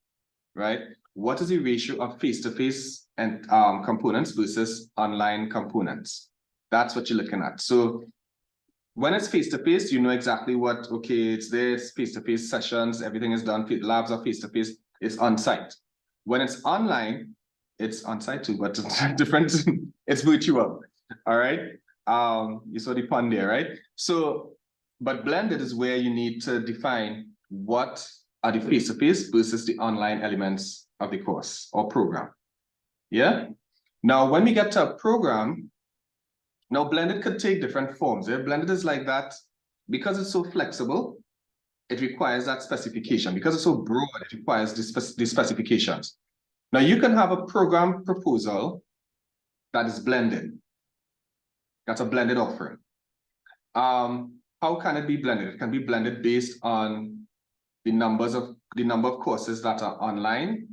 right? What is the ratio of face-to-face and components versus online components? That's what you're looking at. So when it's face-to-face, you know exactly what, okay, it's there, it's face-to-face sessions, everything is done, labs are face-to-face, it's on-site. When it's online, it's on-site too, but it's different, it's virtual, all right? You saw the pun there, right? So, but blended is where you need to define what are the face-to-face versus the online elements of the course or program, yeah? Now, when we get to a program, now blended could take different forms. Yeah? Blended is like that because it's so flexible, it requires that specification. Because it's so broad, it requires the specifications. Now you can have a program proposal that is blended. That's a blended offering. How can it be blended? It can be blended based on the number of courses that are online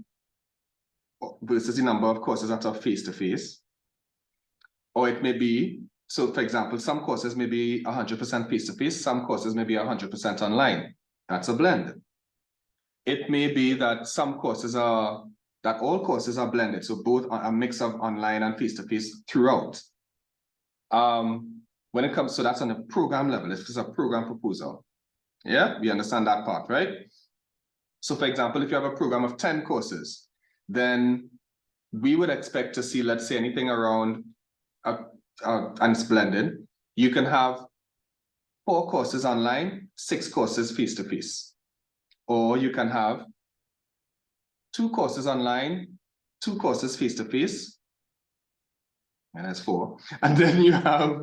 versus the number of courses that are face-to-face. Or it may be, so for example, some courses may be 100% face-to-face, some courses may be 100% online. That's a blend. It may be that all courses are blended, so both a mix of online and face-to-face throughout. When it comes to that's on a program level, it's a program proposal. Yeah, we understand that part, right? So for example, if you have a program of 10 courses, then we would expect to see, let's say, anything around and it's blended. You can have 4 courses online, 6 courses face-to-face. Or you can have 2 courses online, 2 courses face-to-face, and that's 4. And then you have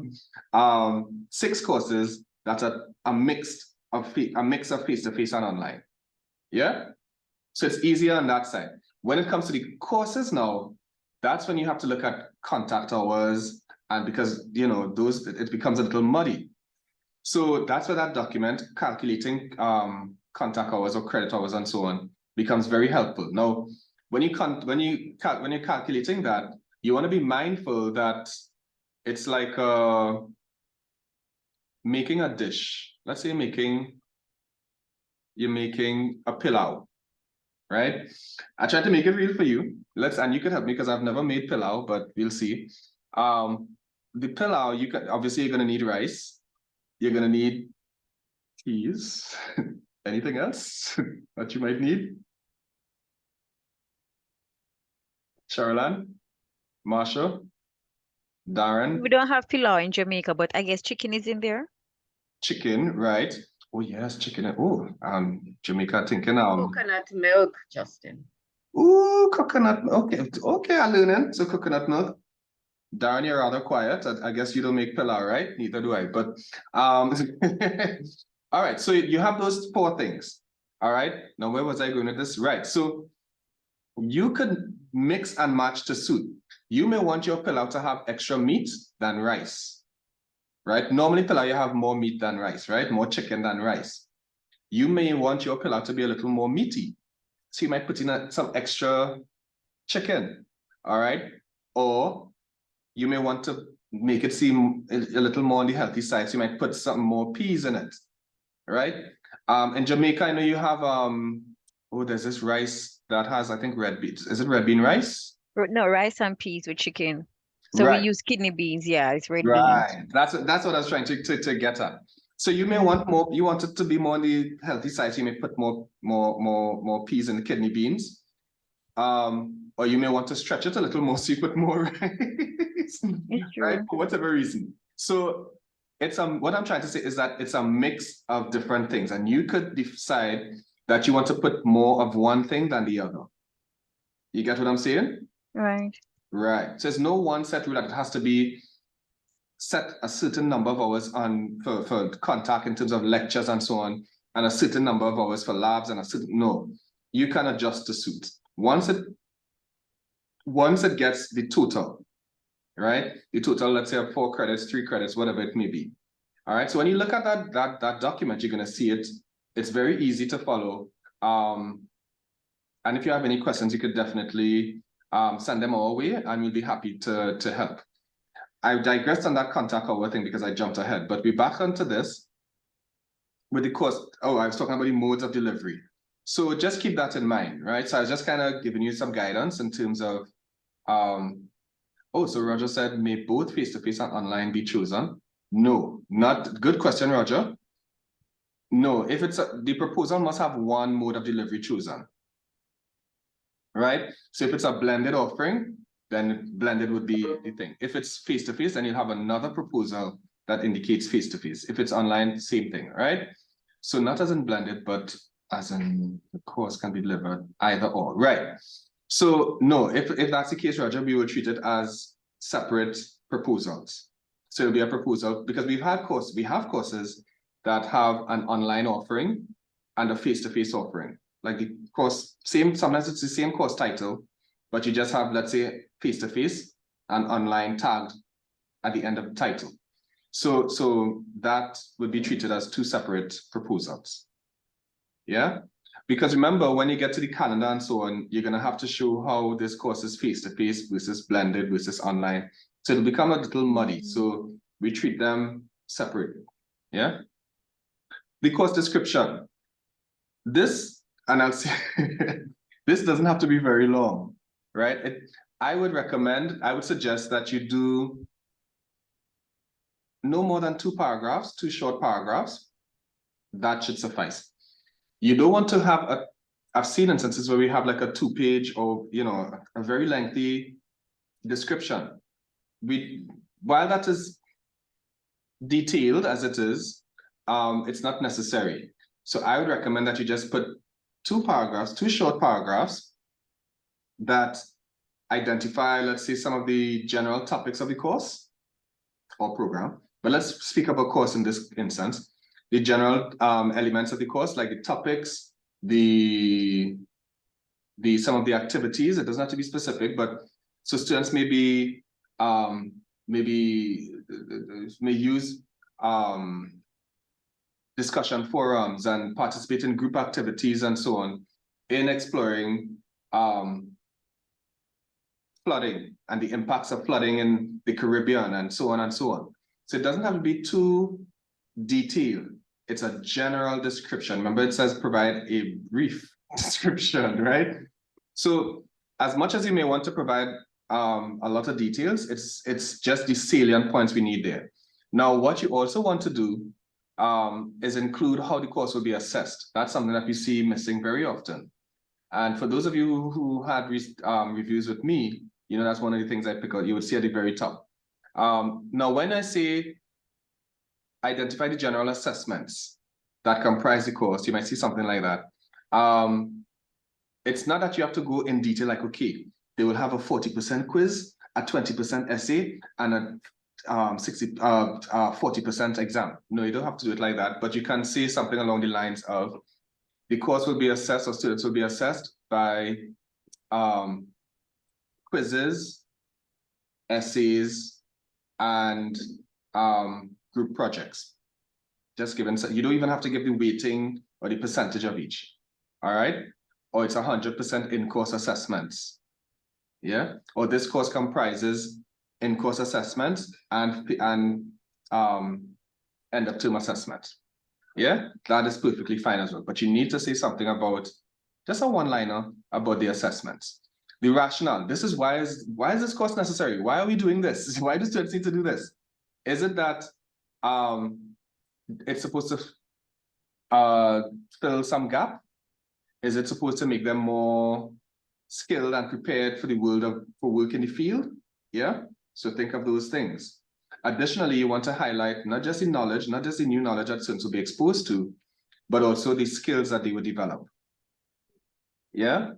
6 courses that are a mix of face-to-face and online. Yeah? So it's easier on that side. When it comes to the courses now, that's when you have to look at contact hours, and because, you know, it becomes a little muddy. So that's where that document calculating contact hours or credit hours and so on becomes very helpful. Now, when you're calculating that, you want to be mindful that it's like making a dish. Let's say you're making a pilau, right? I tried to make it real for you. And you can help me because I've never made pilau, but we'll see. The pilau, obviously you're gonna need rice. You're gonna need peas. Anything else that you might need? Sharolan, Marsha, Darren. We don't have pilau in Jamaica, but I guess chicken is in there. Chicken, right? Oh yes, chicken. Oh, Jamaica thinking coconut milk, Justin. Oh, coconut. Okay, I'm learning. So coconut milk. Darren, you're rather quiet. I guess you don't make pilau, right? Neither do I. But all right. So you have those 4 things. All right. Now where was I going with this? Right. So you could mix and match to suit. You may want your pilau to have extra meat than rice. Right? Normally pilau you have more meat than rice, right? More chicken than rice. You may want your pilau to be a little more meaty. So you might put in some extra chicken. All right. Or you may want to make it seem a little more on the healthy side, so you might put some more peas in it, right? In Jamaica, I know you have, there's this rice that has, I think, red beans. Is it red bean rice? No, rice and peas with chicken. So right. We use kidney beans, yeah, it's red right. beans. That's what I was trying to get at. So you may want more, you want it to be more on the healthy side, so you may put more peas in the kidney beans. Or you may want to stretch it a little more, so you put more rice, right? For whatever reason. So it's what I'm trying to say is that it's a mix of different things, and you could decide that you want to put more of one thing than the other. You get what I'm saying? Right. Right. So there's no one set rule that it has to be set a certain number of hours on for contact in terms of lectures and so on, and a certain number of hours for labs and no. You can adjust the suit. Once it gets the total, right? The total, let's say 4 credits, 3 credits, whatever it may be. All right. So when you look at that document, you're gonna see it. It's very easy to follow. And if you have any questions, you could definitely send them our way and we'll be happy to help. I digressed on that contact hour thing because I jumped ahead, but we're back onto this with the course. Oh, I was talking about the modes of delivery. So just keep that in mind, right? So I was just kind of giving you some guidance in terms of, so Roger said, may both face-to-face and online be chosen? No, not, good question, Roger. No, if it's the proposal must have one mode of delivery chosen, right? So if it's a blended offering, then blended would be the thing. If it's face-to-face, then you'll have another proposal that indicates face-to-face. If it's online, same thing, right? So not as in blended, but as in the course can be delivered either or, right? So no, if that's the case, Roger, we will treat it as separate proposals. So it'll be a proposal because we have courses that have an online offering and a face-to-face offering. Like the course, sometimes it's the same course title, but you just have, let's say, face-to-face and online tagged at the end of the title. So that would be treated as two separate proposals. Yeah, because remember, when you get to the calendar and so on, you're gonna have to show how this course is face-to-face versus blended versus online. So it'll become a little muddy. So we treat them separately. Yeah. The course description. This, and I'll say, this doesn't have to be very long, right? I would suggest that you do no more than 2 paragraphs, 2 short paragraphs. That should suffice. You don't want to have I've seen instances where we have like a 2-page or, a very lengthy description. While that is detailed as it is, it's not necessary. So I would recommend that you just put 2 paragraphs, 2 short paragraphs that identify, let's say, some of the general topics of the course or program. But let's speak about course in this instance. The general elements of the course, like the topics, some of the activities. It doesn't have to be specific, but so students may use discussion forums and participate in group activities and so on in exploring flooding and the impacts of flooding in the Caribbean and so on and so on. So it doesn't have to be too detailed. It's a general description. Remember, it says provide a brief description, right? So as much as you may want to provide a lot of details, it's just the salient points we need there. Now, what you also want to do is include how the course will be assessed. That's something that we see missing very often. And for those of you who had reviews with me, that's one of the things I pick out. You would see at the very top. Now, when I say identify the general assessments that comprise the course, you might see something like that. It's not that you have to go in detail like, okay, they will have a 40% quiz, a 20% essay, and a 40% exam. No, you don't have to do it like that, but you can say something along the lines of the course will be assessed, or students will be assessed by quizzes, essays, and group projects. Just given, you don't even have to give the weighting or the percentage of each, all right? Or it's 100% in-course assessments, yeah? Or this course comprises in-course assessments and end-of-term assessments, yeah? That is perfectly fine as well, but you need to say something about, just a one-liner about the assessments. The rationale, this is why is this course necessary? Why are we doing this? Why do students need to do this? Is it that it's supposed to fill some gap? Is it supposed to make them more skilled and prepared for the for work in the field? Yeah, so think of those things. Additionally, you want to highlight not just the knowledge, not just the new knowledge that students will be exposed to, but also the skills that they will develop. Yeah,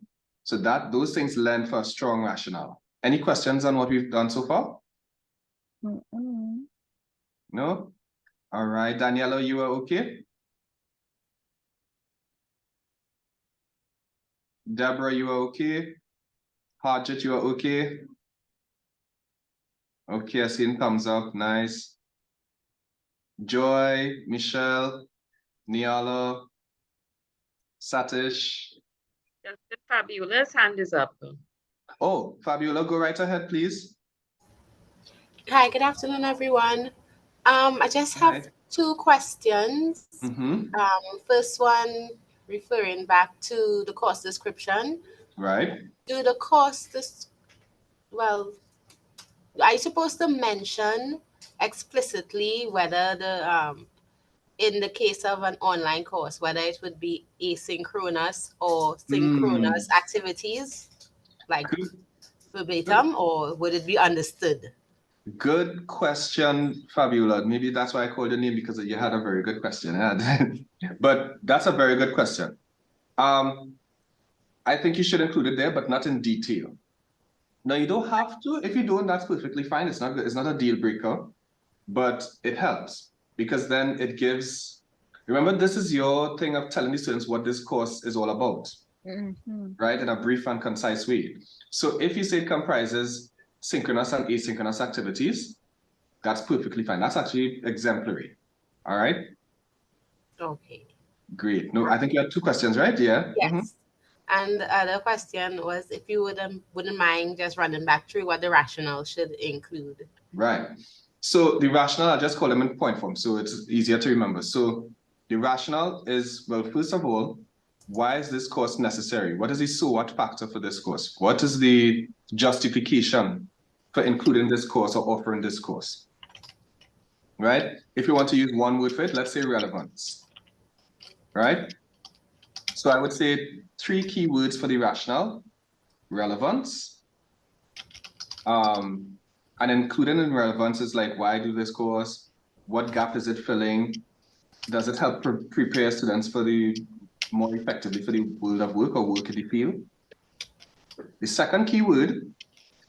so those things lend for a strong rationale. Any questions on what we've done so far? No? All right, Daniela, you are okay? Deborah, you are okay? Harjit, you are okay? Okay, I see thumbs up, nice. Joy, Michelle, Niala, Satish, Yes, Fabiola's hand is up. Oh, Fabiola, go right ahead, please. Hi, good afternoon, everyone. I just have two questions. First one, referring back to the course description. Right. Do the course, well, are you supposed to mention explicitly whether the in the case of an online course, whether it would be asynchronous or synchronous activities, like verbatim, or would it be understood? Good question, Fabiola. Maybe that's why I called your name, because you had a very good question. But that's a very good question. I think you should include it there, but not in detail. Now, you don't have to. If you don't, that's perfectly fine. It's not a deal breaker, but it helps, because then it gives, remember, this is your thing of telling the students what this course is all about, right? In a brief and concise way. So if you say it comprises synchronous and asynchronous activities, that's perfectly fine. That's actually exemplary. All right. Okay. Great. No, I think you had two questions, right? Yeah. Yes. And the other question was if you wouldn't mind just running back through what the rationale should include. Right. So the rationale, I just call them in point form, so it's easier to remember. So the rationale is, well, first of all, why is this course necessary? What is the so what factor for this course? What is the justification for including this course or offering this course? Right? If you want to use one word for it, let's say relevance. Right? So I would say 3 key words for the rationale: relevance. And included in relevance is like, why do this course? What gap is it filling? Does it help prepare students for more effectively for the world of work or work in the field? The second key word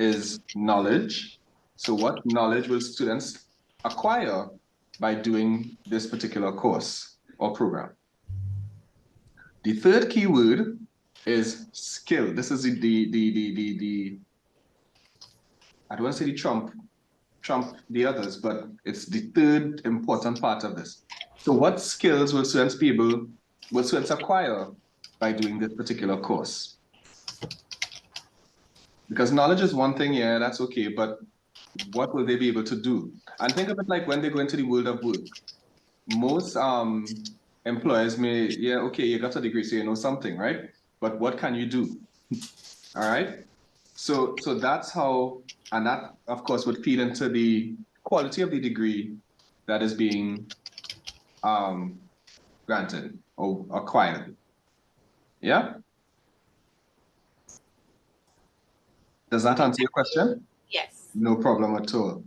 is knowledge. So what knowledge will students acquire by doing this particular course or program? The third key word is skill. This is the I don't want to say the trump the others, but it's the third important part of this. So what skills will students acquire by doing this particular course? Because knowledge is one thing, yeah, that's okay, but what will they be able to do? And think of it like when they go into the world of work. Most employers may, yeah, okay, you got a degree, so you know something, right? But what can you do? All right. So that's how, and that of course would feed into the quality of the degree that is being granted or acquired. Yeah. Does that answer your question? Yes. No problem at all.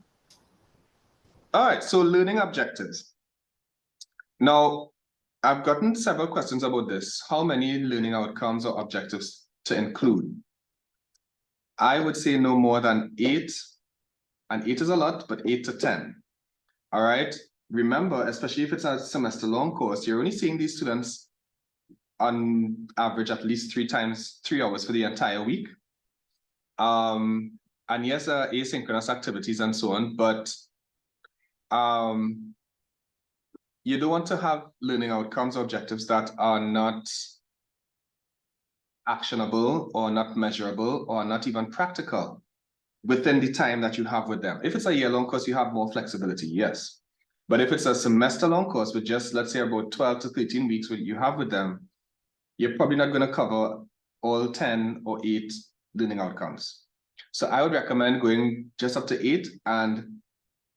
All right, so learning objectives. Now, I've gotten several questions about this. How many learning outcomes or objectives to include? I would say no more than 8, and 8 is a lot, but 8 to 10. All right. Remember, especially if it's a semester-long course, you're only seeing these students on average at least 3 hours for the entire week. And yes, asynchronous activities and so on, but you don't want to have learning outcomes or objectives that are not actionable or not measurable or not even practical within the time that you have with them. If it's a year-long course, you have more flexibility, yes. But if it's a semester-long course with just, let's say, about 12 to 13 weeks what you have with them, you're probably not going to cover all 10 or 8 learning outcomes. So I would recommend going just up to 8. And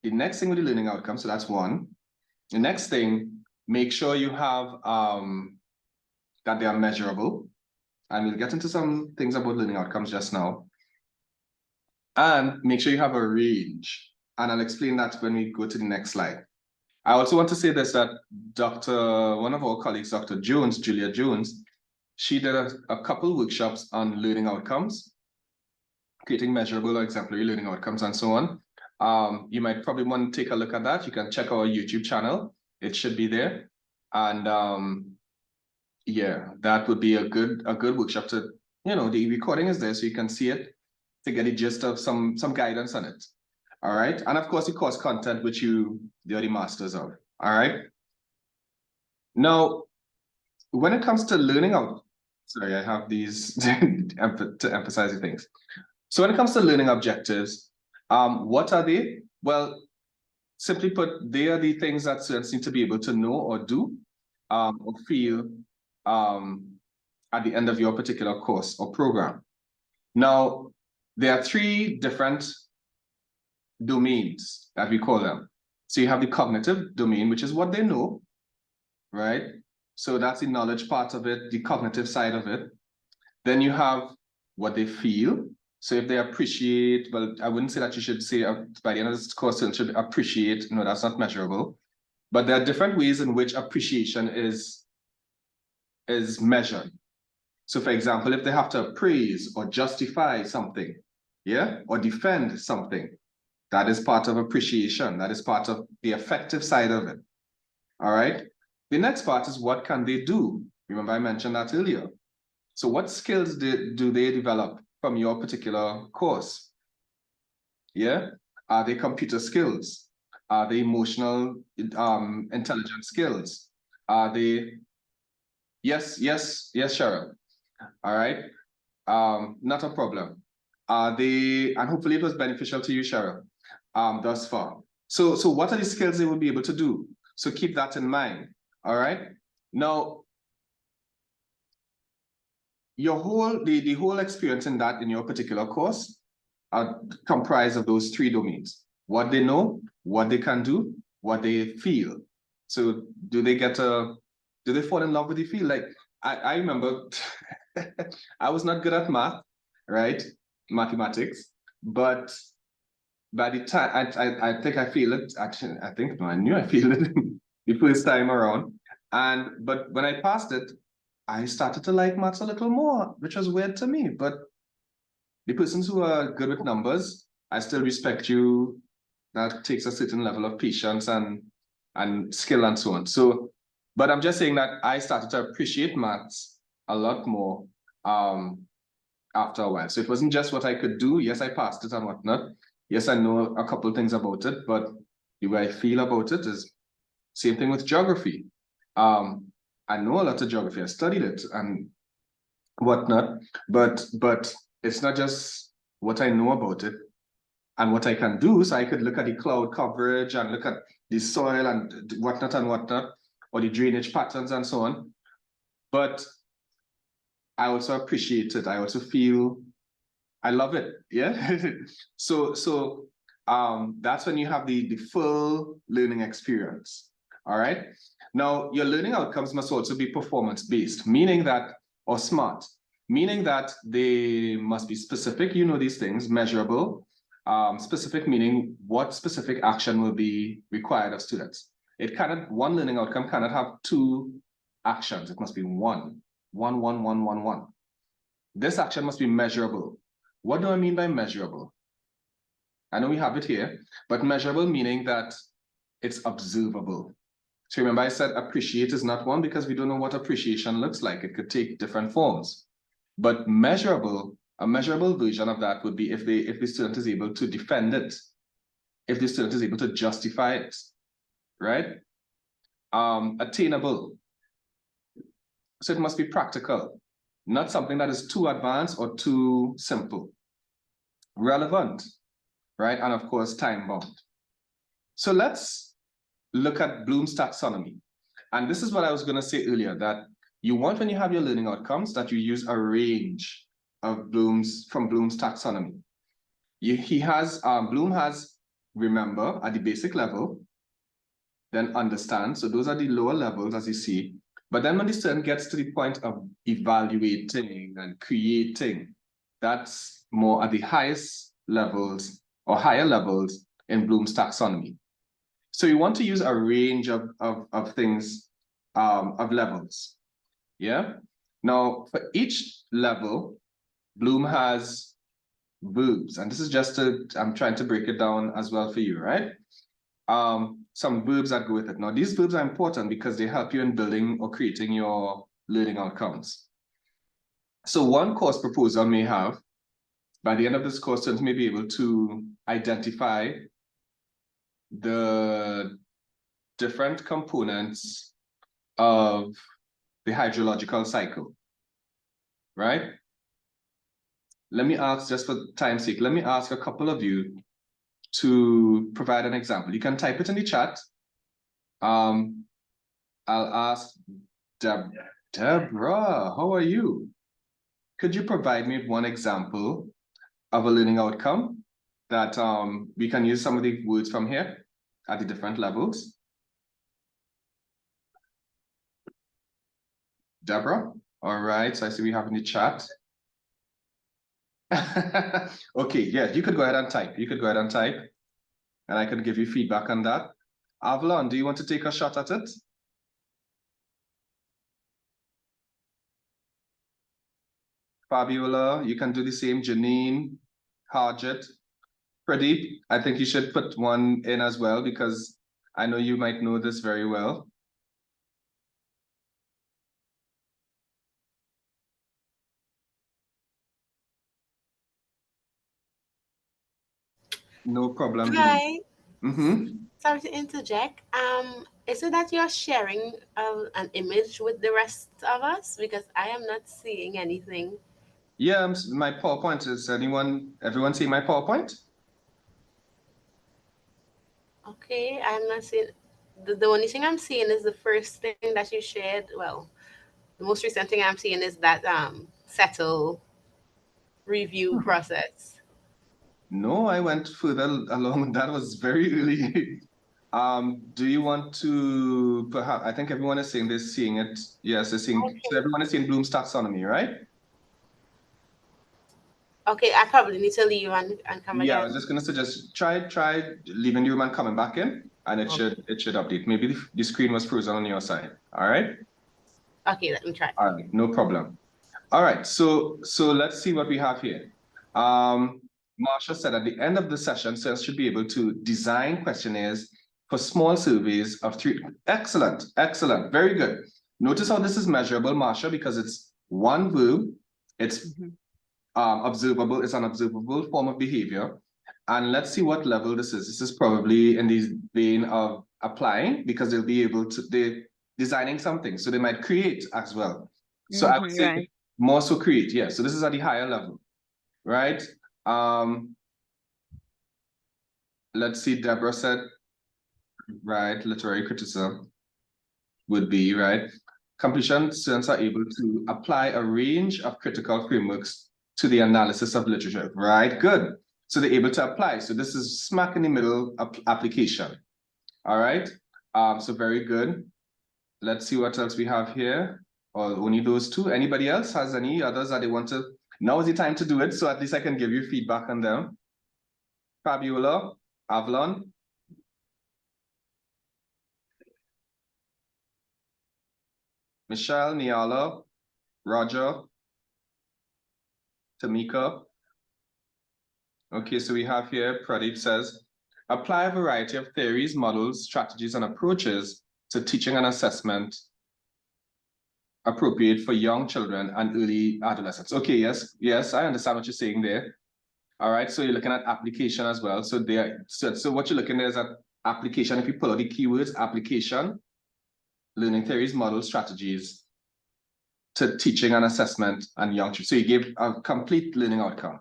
the next thing with the learning outcomes, so that's 1. The next thing, make sure you have that they are measurable. And we'll get into some things about learning outcomes just now. And make sure you have a range. And I'll explain that when we go to the next slide. I also want to say this, that one of our colleagues, Dr. Jones, Julia Jones, she did a couple workshops on learning outcomes, creating measurable or exemplary learning outcomes and so on. You might probably want to take a look at that. You can check our YouTube channel. It should be there. And yeah, that would be a good workshop to, the recording is there so you can see it to get a gist of some guidance on it. All right. And of course, the course content, which you're the masters of. All right. Now, when it comes to learning Sorry, I have these to emphasize the things. So when it comes to learning objectives, what are they? Well, simply put, they are the things that students need to be able to know or do or feel at the end of your particular course or program. Now, there are three different domains that we call them. So you have the cognitive domain, which is what they know, right? So that's the knowledge part of it, the cognitive side of it. Then you have what they feel. So if they appreciate, well, I wouldn't say that you should say by the end of this course, students should appreciate. No, that's not measurable. But there are different ways in which appreciation is measured. So for example, if they have to praise or justify something, yeah, or defend something, that is part of appreciation. That is part of the affective side of it. All right. The next part is what can they do? Remember I mentioned that earlier. So what skills do they develop from your particular course? Yeah. Are they computer skills? Are they emotional intelligence skills? Are they, yes, Cheryl. All right. Not a problem. Are they, and hopefully it was beneficial to you, Cheryl, thus far. So what are the skills they will be able to do? So keep that in mind. All right. Now, your whole, the whole experience in your particular course are comprised of those three domains: what they know, what they can do, what they feel. So do they fall in love with the field? Like I remember I was not good at math, right? Mathematics, but by the time I think I feel it, actually, I knew I feel it the first time around. But when I passed it, I started to like maths a little more, which was weird to me. But the persons who are good with numbers, I still respect you. That takes a certain level of patience and skill and so on. So, but I'm just saying that I started to appreciate maths a lot more after a while. So it wasn't just what I could do. Yes, I passed it and whatnot. Yes, I know a couple of things about it, but the way I feel about it is same thing with geography. I know a lot of geography. I studied it and whatnot, but it's not just what I know about it and what I can do. So I could look at the cloud coverage and look at the soil and whatnot, or the drainage patterns and so on. But I also appreciate it. I also feel I love it. Yeah. So that's when you have the full learning experience. All right. Now your learning outcomes must also be performance-based, meaning that, or SMART, meaning that they must be specific, you know these things, measurable, specific meaning what specific action will be required of students. One learning outcome cannot have two actions. It must be one. This action must be measurable. What do I mean by measurable? I know we have it here, but measurable meaning that it's observable. So remember I said appreciate is not one because we don't know what appreciation looks like. It could take different forms. But measurable, a measurable version of that would be if the student is able to defend it, if the student is able to justify it, right? Attainable. So it must be practical, not something that is too advanced or too simple. Relevant, right? And of course, time bound. So let's look at Bloom's taxonomy. And this is what I was going to say earlier, that you want, when you have your learning outcomes, that you use a range of from Bloom's taxonomy. Bloom has remember at the basic level, then understand. So those are the lower levels, as you see. But then when the student gets to the point of evaluating and creating, that's more at the highest levels or higher levels in Bloom's taxonomy. So you want to use a range of things, of levels. Yeah. Now, for each level, Bloom has verbs, and this is just I'm trying to break it down as well for you, right? Some verbs that go with it. Now, these verbs are important because they help you in building or creating your learning outcomes. So one course proposal may have, by the end of this course, students may be able to identify the different components of the hydrological cycle. right? Let me ask, just for time's sake, let me ask a couple of you to provide an example. You can type it in the chat. I'll ask Deborah, how are you? Could you provide me with one example of a learning outcome that we can use some of the words from here at the different levels? Deborah? All right, so I see we have in the chat. Okay, yeah, you could go ahead and type. You could go ahead and type, and I can give you feedback on that. Avalon, do you want to take a shot at it? Fabiola, you can do the same. Janine, Harjit, Pradeep, I think you should put one in as well because I know you might know this very well. No problem. Hi. Mm-hmm. Sorry to interject. Is it that you're sharing an image with the rest of us? Because I am not seeing anything. Yeah, my PowerPoint. Is everyone see my PowerPoint? Okay, I'm not seeing. The only thing I'm seeing is the first thing that you shared. Well, the most recent thing I'm seeing is that settle review process. No, I went further along. That was very early. Do you want to perhaps? I think everyone is saying they're seeing it. Yes, they're seeing. Okay. So everyone is seeing Bloom's taxonomy, right? Okay, I probably need to leave and come again. Yeah, I was just gonna suggest try leaving the room and coming back in, and it should update. Maybe the screen was frozen on your side. All right. Okay, let me try. All right, no problem. All right, so let's see what we have here. Marsha said at the end of the session, students should be able to design questionnaires for small surveys of 3. Excellent, excellent, very good. Notice how this is measurable, Marsha, because it's one verb, it's observable, it's an observable form of behavior. And let's see what level this is. This is probably in the vein of applying because they'll be able to, they're designing something. So they might create as well. So I would say more so create, yeah. So this is at the higher level, right? Let's see, Deborah said, right, literary criticism would be, right? Completion students are able to apply a range of critical frameworks to the analysis of literature, right? Good. So they're able to apply. So this is smack in the middle of application. All right. So very good. Let's see what else we have here. Or only those two. Anybody else has any others that they want to? Now is the time to do it. So at least I can give you feedback on them. Fabiola, Avalon. Michelle, Niala, Roger, Tamika. Okay, so we have here, Pradeep says, apply a variety of theories, models, strategies, and approaches to teaching and assessment appropriate for young children and early adolescents. Okay, yes, I understand what you're saying there. All right, so you're looking at application as well. So so what you're looking at is at application. If you pull out the keywords, application, learning theories, models, strategies to teaching and assessment and young children. So you give a complete learning outcome.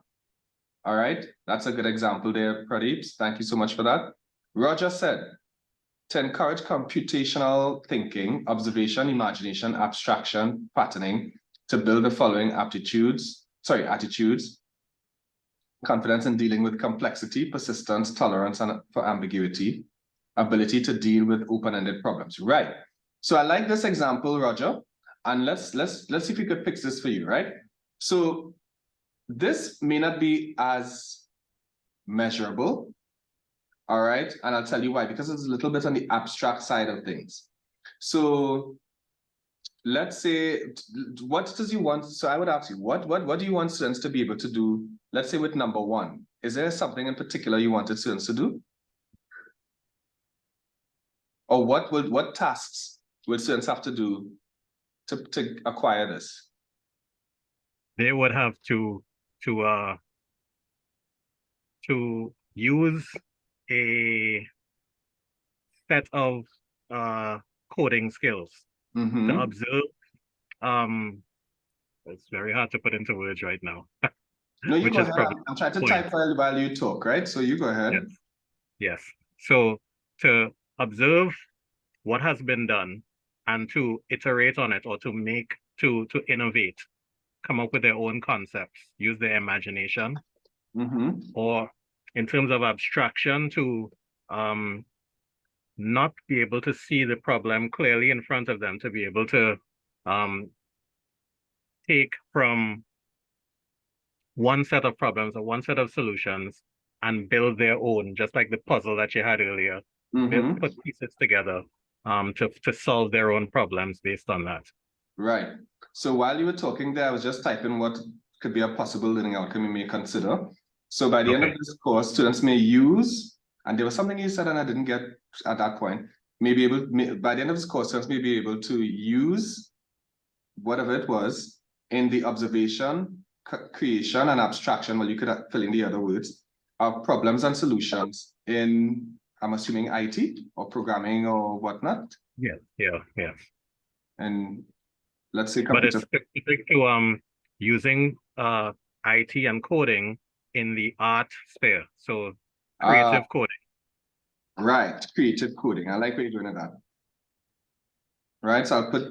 All right, that's a good example there, Pradeep. Thank you so much for that. Roger said, to encourage computational thinking, observation, imagination, abstraction, patterning, to build the following attitudes, confidence in dealing with complexity, persistence, tolerance for ambiguity, ability to deal with open-ended problems. Right. So I like this example, Roger. And let's see if we could fix this for you, right? So this may not be as measurable, all right? And I'll tell you why, because it's a little bit on the abstract side of things. So let's say, what does you want? So I would ask you, what do you want students to be able to do? Let's say with number 1, is there something in particular you wanted students to do? Or what tasks would students have to do to acquire this? They would have to use a set of coding skills to observe It's very hard to put into words right now. No, you Which go is ahead. probably I'm trying to the point. type while you talk, right? So you go ahead. Yes. Yes. So to observe what has been done and to iterate on it, or to innovate, come up with their own concepts, use their imagination, or in terms of abstraction, to not be able to see the problem clearly in front of them, to be able to take from one set of problems or one set of solutions and build their own, just like the puzzle that you had earlier. Put pieces together to solve their own problems based on that. Right. So while you were talking there, I was just typing what could be a possible learning outcome you may consider. So by the end of this course, students may use, and there was something you said and I didn't get at that point, by the end of this course, students may be able to use whatever it was in the observation, creation, and abstraction, well, you could fill in the other words, of problems and solutions in, I'm assuming, IT or programming or whatnot. Yeah. And let's say but computer. it's specific to using IT and coding in the art sphere. So creative coding. Right, creative coding. I like what you're doing with that. Right, so I'll put,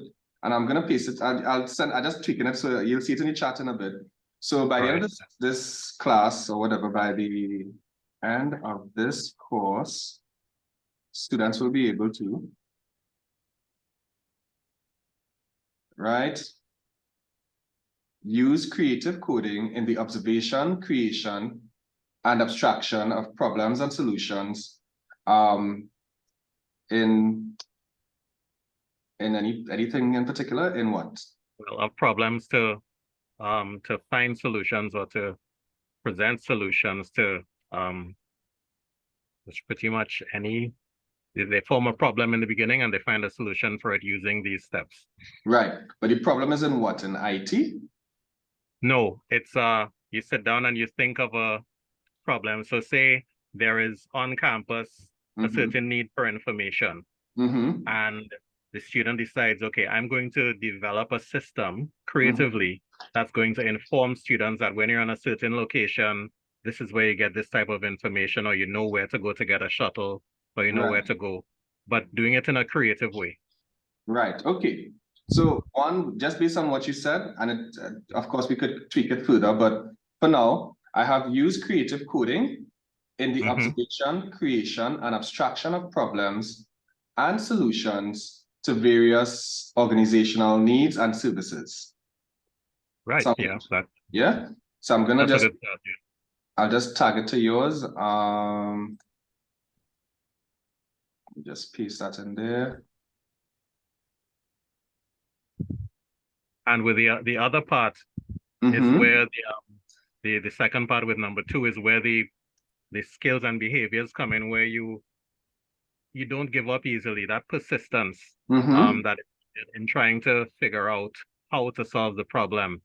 and I'm gonna paste it. I'll just tweaking it so you'll see it in the chat in a bit. So by the end of this class or whatever, by the end of this course, students will be able to, right, use creative coding in the observation, creation, and abstraction of problems and solutions in anything in particular, in what? Well, of problems to find solutions or to present solutions to which pretty much any, they form a problem in the beginning and they find a solution for it using these steps. Right, but the problem is in what, in IT? No, it's you sit down and you think of a problem. So say there is on campus a certain need for information, and the student decides, okay, I'm going to develop a system creatively that's going to inform students that when you're on a certain location, this is where you get this type of information, or you know where to go to get a shuttle, or you know where to go, but doing it in a creative way. Right, okay. So one, just based on what you said, and it, of course we could tweak it further, but for now, I have used creative coding in the observation, creation, and abstraction of problems and solutions to various organizational needs and services. Right, So, yeah. So I'm gonna just, I'll just tag it to yours. Just paste that in there. And with the other part is where the second part with number 2 is where the skills and behaviors come in, where you don't give up easily. That persistence, that in trying to figure out how to solve the problem.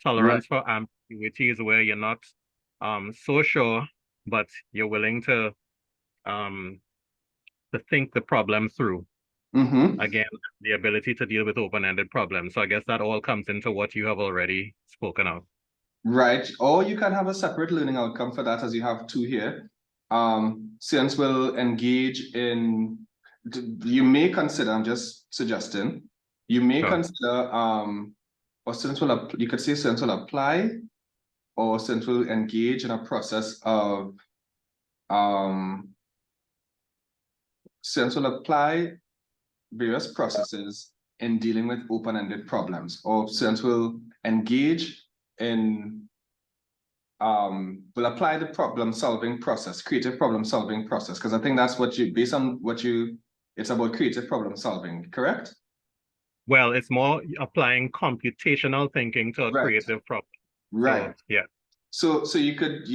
Tolerance for ambiguity is where you're not so sure, but you're willing to think the problem through. Again, the ability to deal with open-ended problems. So I guess that all comes into what you have already spoken of. Right, or you can have a separate learning outcome for that, as you have 2 here. Students will engage in, you may consider, I'm just suggesting, you may consider, or students will, you could say students will apply, or students will engage in a process of, students will apply various processes in dealing with open-ended problems, or students will engage in, will apply the problem-solving process, creative problem-solving process, because I think that's what you, based on what you, it's about creative problem-solving, correct? Well, it's more applying computational thinking to a creative problem. Right. So, yeah. So you could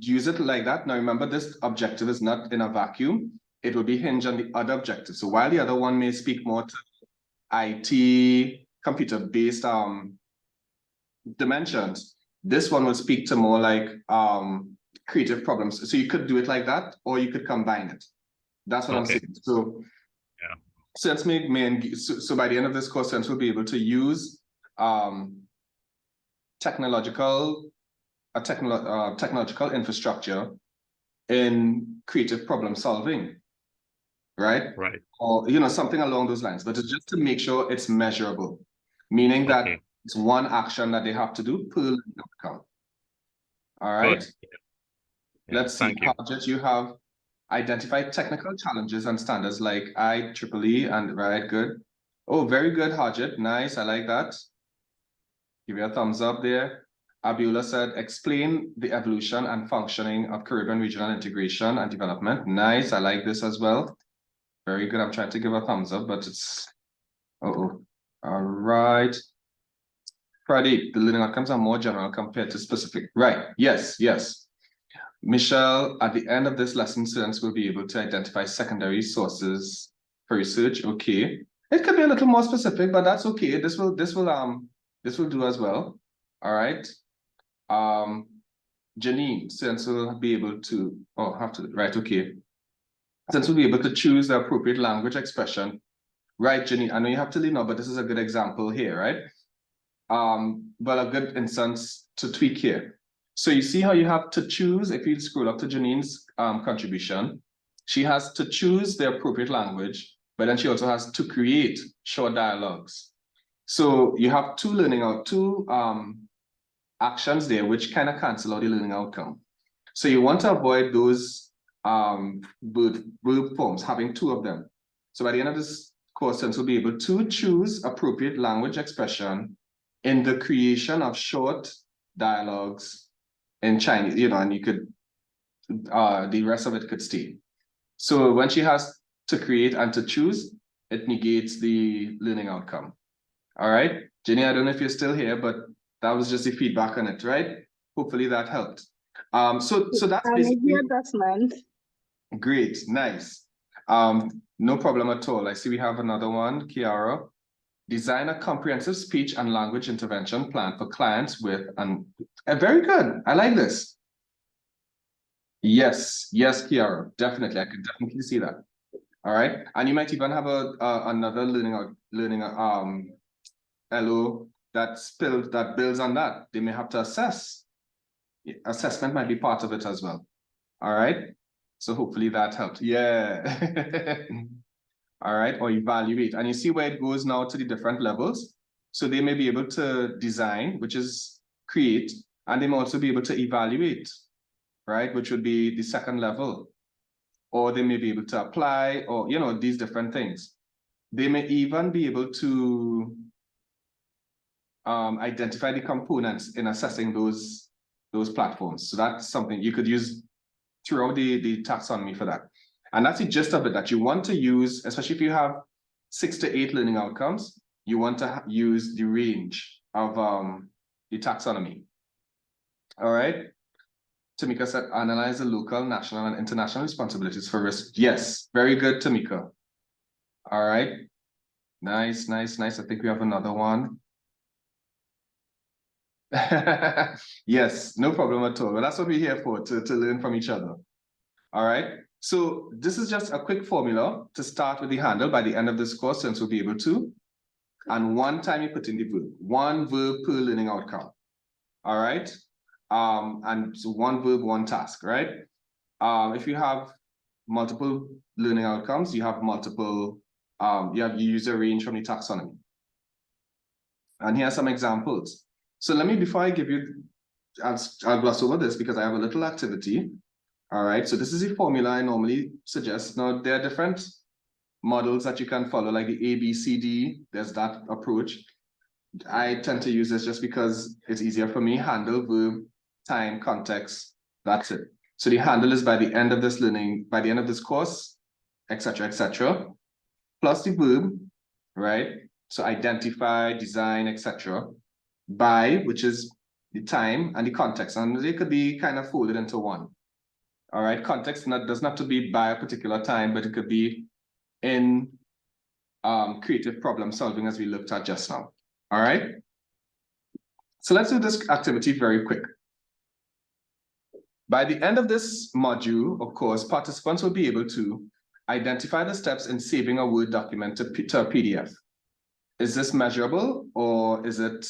use it like that. Now remember, this objective is not in a vacuum. It will be hinged on the other objective. So while the other one may speak more to IT, computer-based dimensions, this one will speak to more like creative problems. So you could do it like that, or you could combine it. That's what I'm saying. So students may engage, so by the end of this course, students will be able to use technological infrastructure in creative problem solving, right? Right. Or, you know, something along those lines, but it's just to make sure it's measurable, meaning that it's one action that they have to do per outcome. All right. Yeah, Let's see, Harjit, you have identified technical challenges and standards like IEEE and right, good. Oh, very good, Harjit. Nice, I like that. Give you a thumbs up there. Abiola said, explain the evolution and functioning of Caribbean regional integration and development. Nice, I like this as well. Very good. I'm trying to give a thumbs up, but it's, all right. Pradeep, the learning outcomes are more general compared to specific. Right, yes, yes. Michelle, at the end of this lesson, students will be able to identify secondary sources for research. Okay. It could be a little more specific, but that's okay. This will do as well. All right. Janine, students will be able to, right, okay. Students will be able to choose the appropriate language expression. Right, Janine, I know you have to leave now, but this is a good example here, right? But a good instance to tweak here. So you see how you have to choose, if you scroll up to Janine's contribution, she has to choose the appropriate language, but then she also has to create short dialogues. So you have two actions there, which kind of cancel out the learning outcome. So you want to avoid those verb forms, having two of them. So by the end of this course, students will be able to choose appropriate language expression in the creation of short dialogues in Chinese, you know, and you could, the rest of it could stay. So when she has to create and to choose, it negates the learning outcome. All right, Jenny, I don't know if you're still here, but that was just the feedback on it, right? Hopefully that helped. So that's basically adjustment. Great, nice. No problem at all. I see we have another one, Kiara. Design a comprehensive speech and language intervention plan for clients with very good. I like this. Yes, yes, Kiara, definitely. I could definitely see that. All right, and you might even have another learning LO that builds on that. They may have to assess. Assessment might be part of it as well. All right, so hopefully that helped. Yeah. All right, or evaluate. And you see where it goes now to the different levels. So they may be able to design, which is create, and they may also be able to evaluate, right, which would be the second level. Or they may be able to apply, or, you know, these different things. They may even be able to identify the components in assessing those platforms. So that's something you could use throughout the taxonomy for that. And that's the gist of it, that you want to use, especially if you have 6 to 8 learning outcomes, you want to use the range of the taxonomy. All right. Tamika said, analyze the local, national, and international responsibilities for risk. Yes, very good, Tamika. All right. Nice, nice, nice. I think we have another one. Yes, no problem at all. But that's what we're here for, to learn from each other. All right. So this is just a quick formula to start with the handle. By the end of this course, students will be able to. And one time you put in the verb, one verb per learning outcome. All right. And so one verb, one task, right? If you have multiple learning outcomes, you have multiple, you use a range from the taxonomy. And here are some examples. So let me, before I give you, I'll gloss over this because I have a little activity. All right, so this is a formula I normally suggest. Now, there are different models that you can follow, like the ABCD, there's that approach. I tend to use this just because it's easier for me. Handle, verb, time, context, that's it. So the handle is by the end of this learning, by the end of this course, etc., plus the verb, right? So identify, design, etc. By, which is the time, and the context, and they could be kind of folded into one. All right, context does not have to be by a particular time, but it could be in creative problem solving, as we looked at just now. All right. So let's do this activity very quick. By the end of this module, of course, participants will be able to identify the steps in saving a Word document to a PDF. Is this measurable, or is it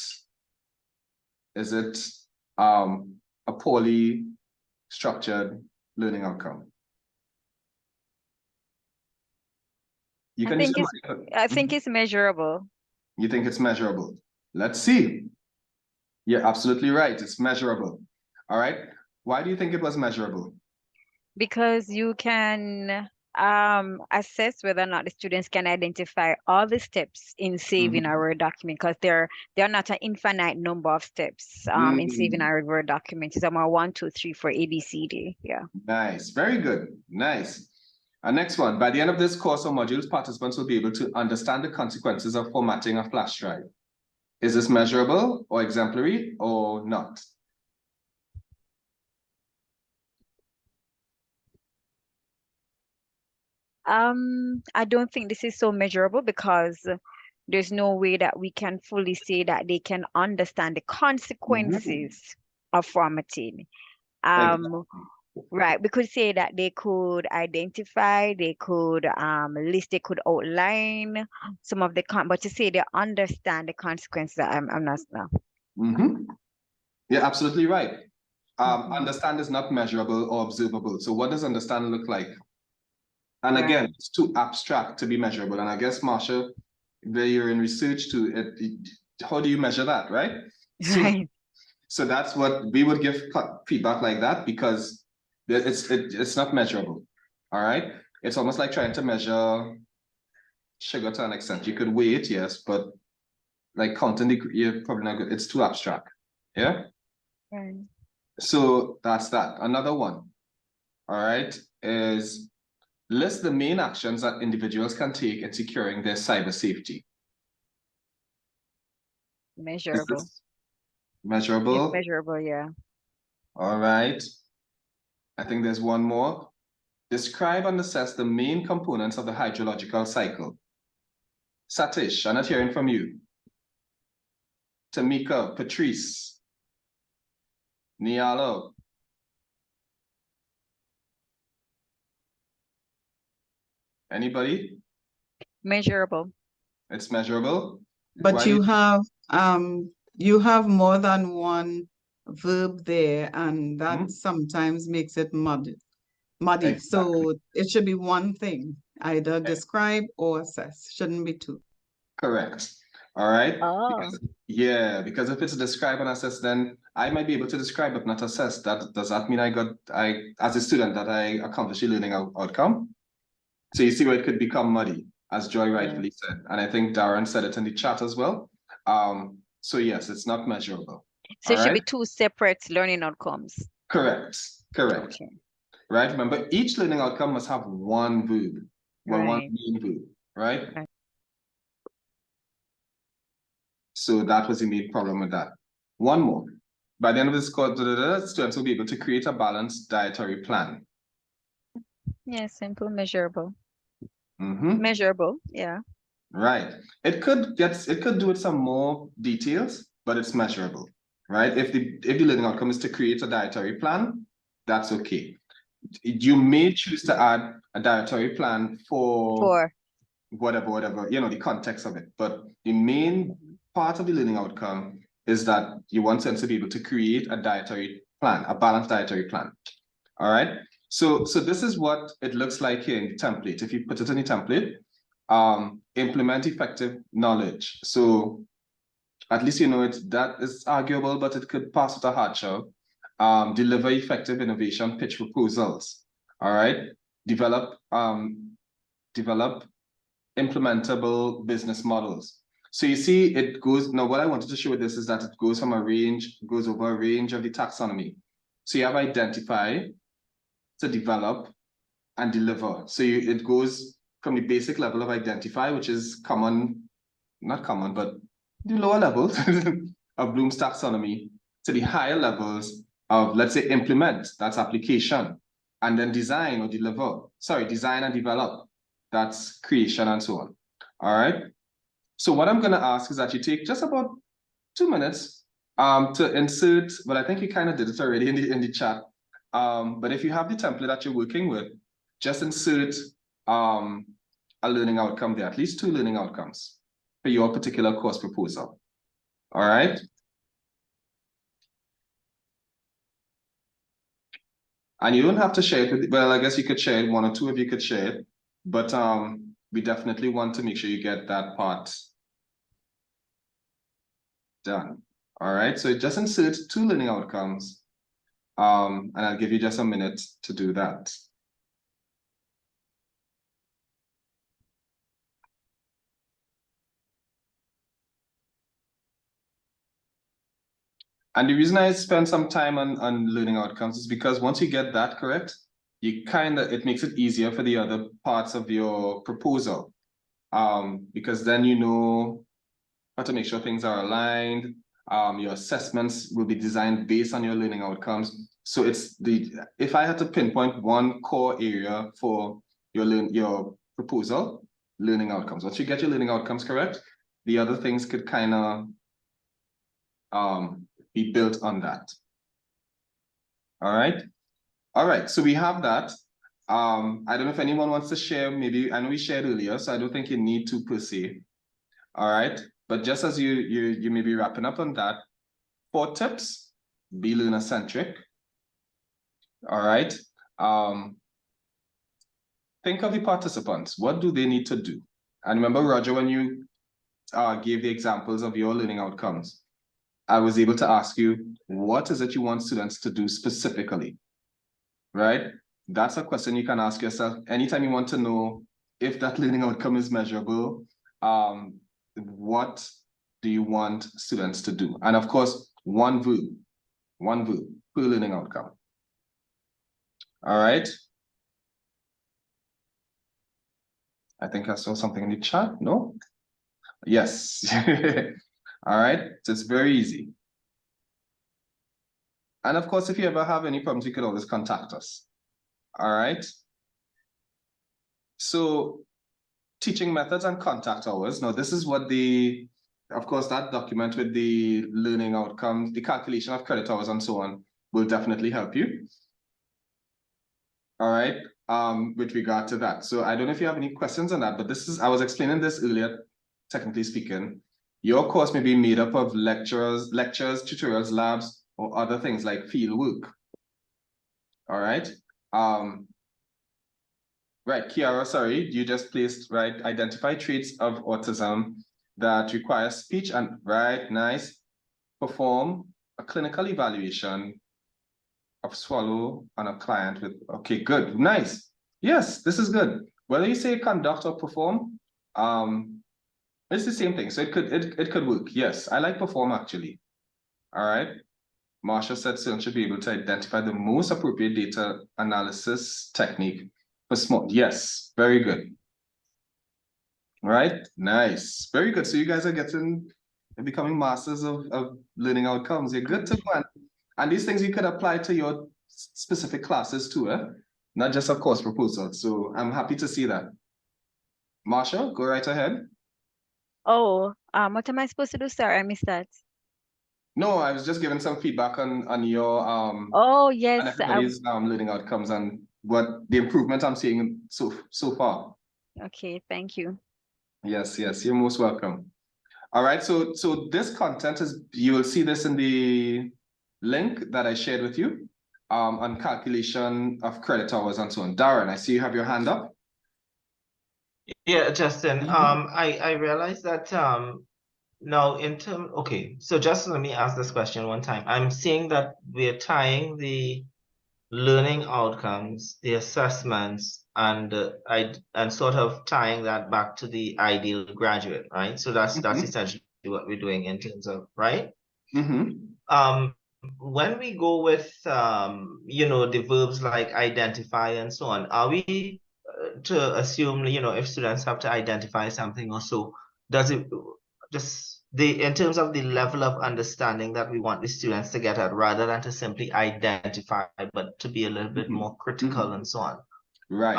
Is it a poorly structured learning outcome? You can I think it's measurable. You think it's measurable? Let's see. You're absolutely right. It's measurable. All right. Why do you think it was measurable? Because you can assess whether or not the students can identify all the steps in saving a Word document, because there are not an infinite number of steps in saving a Word document. It's about 1, 2, 3, 4, ABCD. Yeah. Nice. Very good. Nice. Next one. By the end of this course or modules, participants will be able to understand the consequences of formatting a flash drive. Is this measurable or exemplary or not? I don't think this is so measurable, because there's no way that we can fully say that they can understand the consequences of formatting. Right, we could say that they could identify, they could list, they could outline some of the but to say they understand the consequences, I'm not now. You're absolutely right. Understand is not measurable or observable. So what does understand look like? And again, it's too abstract to be measurable. And I guess, Marsha, where you're in research too, how do you measure that, right? So that's what we would give feedback like that, because it's not measurable. All right. It's almost like trying to measure sugar to an extent. You could weigh it, yes, but like counting you're probably not good. It's too abstract. Yeah. Right. So that's that. Another one, all right, is list the main actions that individuals can take in securing their cyber safety. Measurable. Measurable? It's measurable, yeah. All right. I think there's one more. Describe and assess the main components of the hydrological cycle. Satish, I'm not hearing from you. Tamika, Patrice, Nialo. Anybody? Measurable. It's measurable. But why you have more than one verb there, and that sometimes makes it muddy. Exactly. So it should be one thing, either describe or assess. Shouldn't be two. Correct. All right. Oh. Because if it's describe and assess, then I might be able to describe but not assess. Does that mean I as a student that I accomplished a learning outcome? So you see where it could become muddy, as Joy rightfully said. And I think Darren said it in the chat as well. So yes, it's not measurable. So it should be two separate learning outcomes. Correct. Okay. Right. Remember, each learning outcome must have one verb, one main verb, right? So that was the main problem with that. One more. By the end of this course, students will be able to create a balanced dietary plan. Yeah, simple, measurable. Measurable, yeah. Right. It could do with some more details, but it's measurable, right? If the learning outcome is to create a dietary plan, that's okay. You may choose to add a dietary plan for whatever, the context of it. But the main part of the learning outcome is that you want them to be able to create a dietary plan, a balanced dietary plan. All right. So this is what it looks like here in the template. If you put it in the template, implement effective knowledge. So at least that is arguable, but it could pass with a hard shell. Deliver effective innovation pitch proposals. All right. Develop implementable business models. So you see, it goes, now what I wanted to show with this is that it goes over a range of the taxonomy. So you have identify, to develop, and deliver. So it goes from the basic level of identify, which is not common, but the lower levels of Bloom's taxonomy, to the higher levels of, let's say, implement, that's application, and then design and develop, that's creation, and so on. All right. So what I'm going to ask is that you take just about 2 minutes to insert, well, I think you kind of did it already in the chat. But if you have the template that you're working with, just insert a learning outcome there, at least 2 learning outcomes for your particular course proposal. All right. And you don't have to share it with, well, I guess you could share it, one or two of you could share it, but we definitely want to make sure you get that part done. All right, so just insert 2 learning outcomes, and I'll give you just a minute to do that. And the reason I spend some time on learning outcomes is because once you get that correct, you it makes it easier for the other parts of your proposal. Because then you know how to make sure things are aligned. Your assessments will be designed based on your learning outcomes. So if I had to pinpoint one core area for your proposal, learning outcomes. Once you get your learning outcomes correct, the other things could kind of be built on that. All right, so we have that. I don't know if anyone wants to share, maybe, I know we shared earlier, so I don't think you need to per se. All right, but just as you may be wrapping up on that, 4 tips, be learner-centric. All right, think of the participants. What do they need to do? And remember, Roger, when you gave the examples of your learning outcomes, I was able to ask you, what is it you want students to do specifically, right? That's a question you can ask yourself anytime you want to know if that learning outcome is measurable. What do you want students to do? And of course, one verb per learning outcome. All right. I think I saw something in the chat, no? Yes. All right, so it's very easy. And of course, if you ever have any problems, you can always contact us. All right. So teaching methods and contact hours. Now, this is what of course, that document with the learning outcomes, the calculation of credit hours and so on will definitely help you. All right, with regard to that. So I don't know if you have any questions on that, but I was explaining this earlier, technically speaking. Your course may be made up of lectures, tutorials, labs, or other things like field work. All right. Right, Kiara, sorry, you just placed, right, identify traits of autism that require speech and, right, nice. Perform a clinical evaluation of swallow on a client with, okay, good, nice. Yes, this is good. Whether you say conduct or perform, it's the same thing. So it could work. Yes, I like perform actually. All right. Marsha said students should be able to identify the most appropriate data analysis technique for small. Yes, very good. All right, nice, very good. So you guys are getting and becoming masters of learning outcomes. You're good to go. And these things you could apply to your specific classes too, not just a course proposal. So I'm happy to see that. Marsha, go right ahead. Oh, what am I supposed to do, sir? I missed that. No, I was just giving some feedback on your oh yes, on everybody's learning outcomes and what the improvement I'm seeing so far. Okay, thank you. Yes, you're most welcome. All right, so this content you will see this in the link that I shared with you on calculation of credit hours and so on. Darren, I see you have your hand up. Yeah, Justin, I realized that now okay, so just let me ask this question one time. I'm seeing that we're tying the learning outcomes, the assessments, and sort of tying that back to the ideal graduate, right? So that's essentially what we're doing in terms of, right? When we go with the verbs like identify and so on, are we to assume, if students have to identify something or so, does it just in terms of the level of understanding that we want the students to get at, rather than to simply identify, but to be a little bit more critical and so on? Right.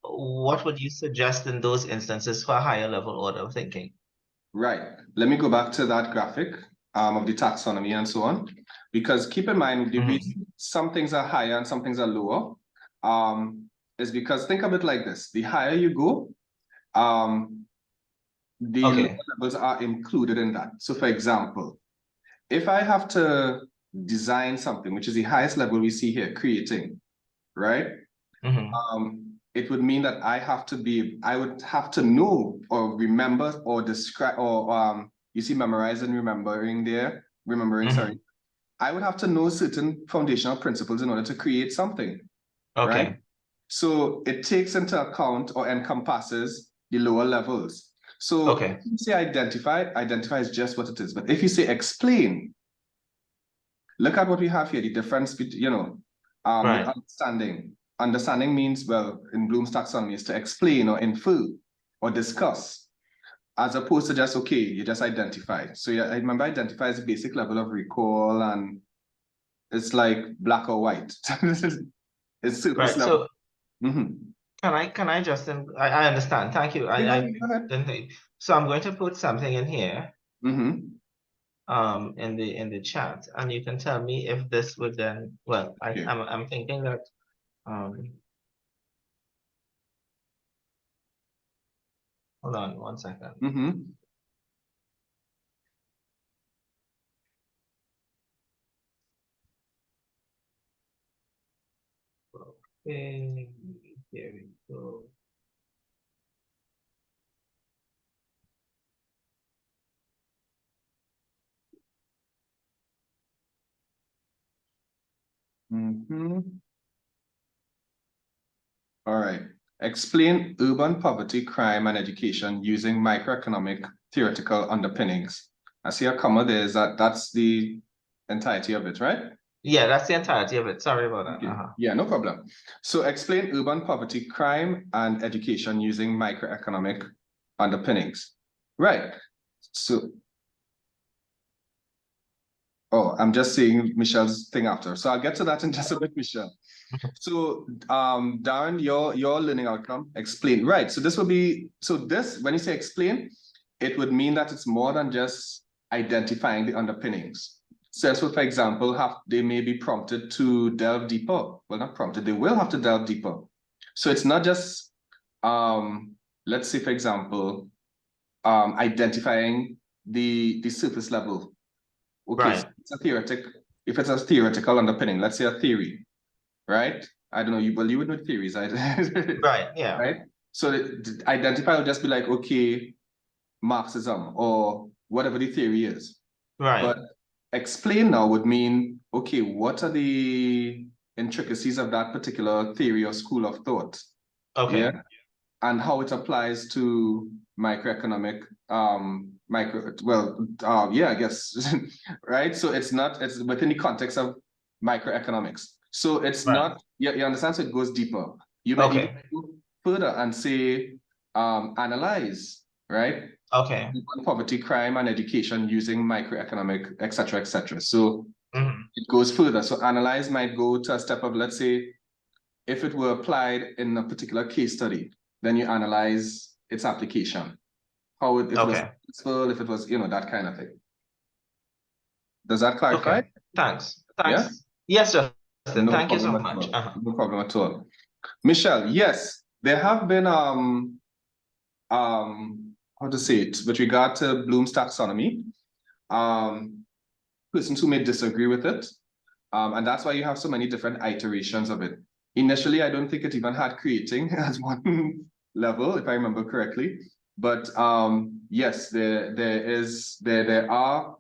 What would you suggest in those instances for a higher level order of thinking? Right. Let me go back to that graphic of the taxonomy and so on, because keep in mind the reason some things are higher and some things are lower is because think of it like this: the higher you go, the lower levels are included in that. So for example, if I have to design something, which is the highest level we see here, creating, right? It would mean that I would have to know or remember or describe or you see memorize and remembering there, sorry. I would have to know certain foundational principles in order to create something. Okay. Right? So it takes into account or encompasses the lower levels. So if you say identify is just what it is. But if you say explain, look at what we have here, the difference between, with understanding. Understanding means, well, in Bloom's taxonomy, is to explain or infer or discuss, as opposed to just, okay, you just identify. So yeah, I remember identify is a basic level of recall, and it's like black or white. It's surface level. Can I just, I understand. Thank you. I didn't think. So I'm going to put something in here. In the chat, and you can tell me if this would then, well, I'm thinking that hold on 1 second. Okay, here we go. All right. Explain urban poverty, crime, and education using microeconomic theoretical underpinnings. I see a comma there. That's the entirety of it, right? Yeah, that's the entirety of it. Sorry about that. Yeah, no problem. So explain urban poverty, crime, and education using microeconomic underpinnings. Right. So, oh, I'm just seeing Michelle's thing after. So I'll get to that in just a bit, Michelle. So Darren, your learning outcome, explain. Right. So this will be, this, when you say explain, it would mean that it's more than just identifying the underpinnings. So, for example, they may be prompted to delve deeper. Well, not prompted, they will have to delve deeper. So it's not just, let's say, for example, identifying the surface level. Okay, so if it's a theoretical underpinning, let's say a theory, right? I don't know, you would know theories, right? Right, yeah. Right? So identify will just be like, okay, Marxism or whatever the theory is. Right. But explain now would mean, okay, what are the intricacies of that particular theory or school of thought? Okay. Yeah? And how it applies to microeconomic, I guess, right? So it's within the context of microeconomics. So it's not, you understand? So it goes deeper. You may even go further and say, analyze, right? Okay. Poverty, crime, and education using microeconomic, et cetera, et cetera. So it goes further. So analyze might go to a step of, let's say, if it were applied in a particular case study, then you analyze its application. If it was successful, if it was, that kind of thing. Does that clarify? Okay. Thanks. Yeah? Yes, Justin. No, thank you so much. No problem at all. Michelle, yes, there have been how to say it, with regard to Bloom's taxonomy, persons who may disagree with it. And that's why you have so many different iterations of it. Initially, I don't think it even had creating as one level, if I remember correctly. But yes, there are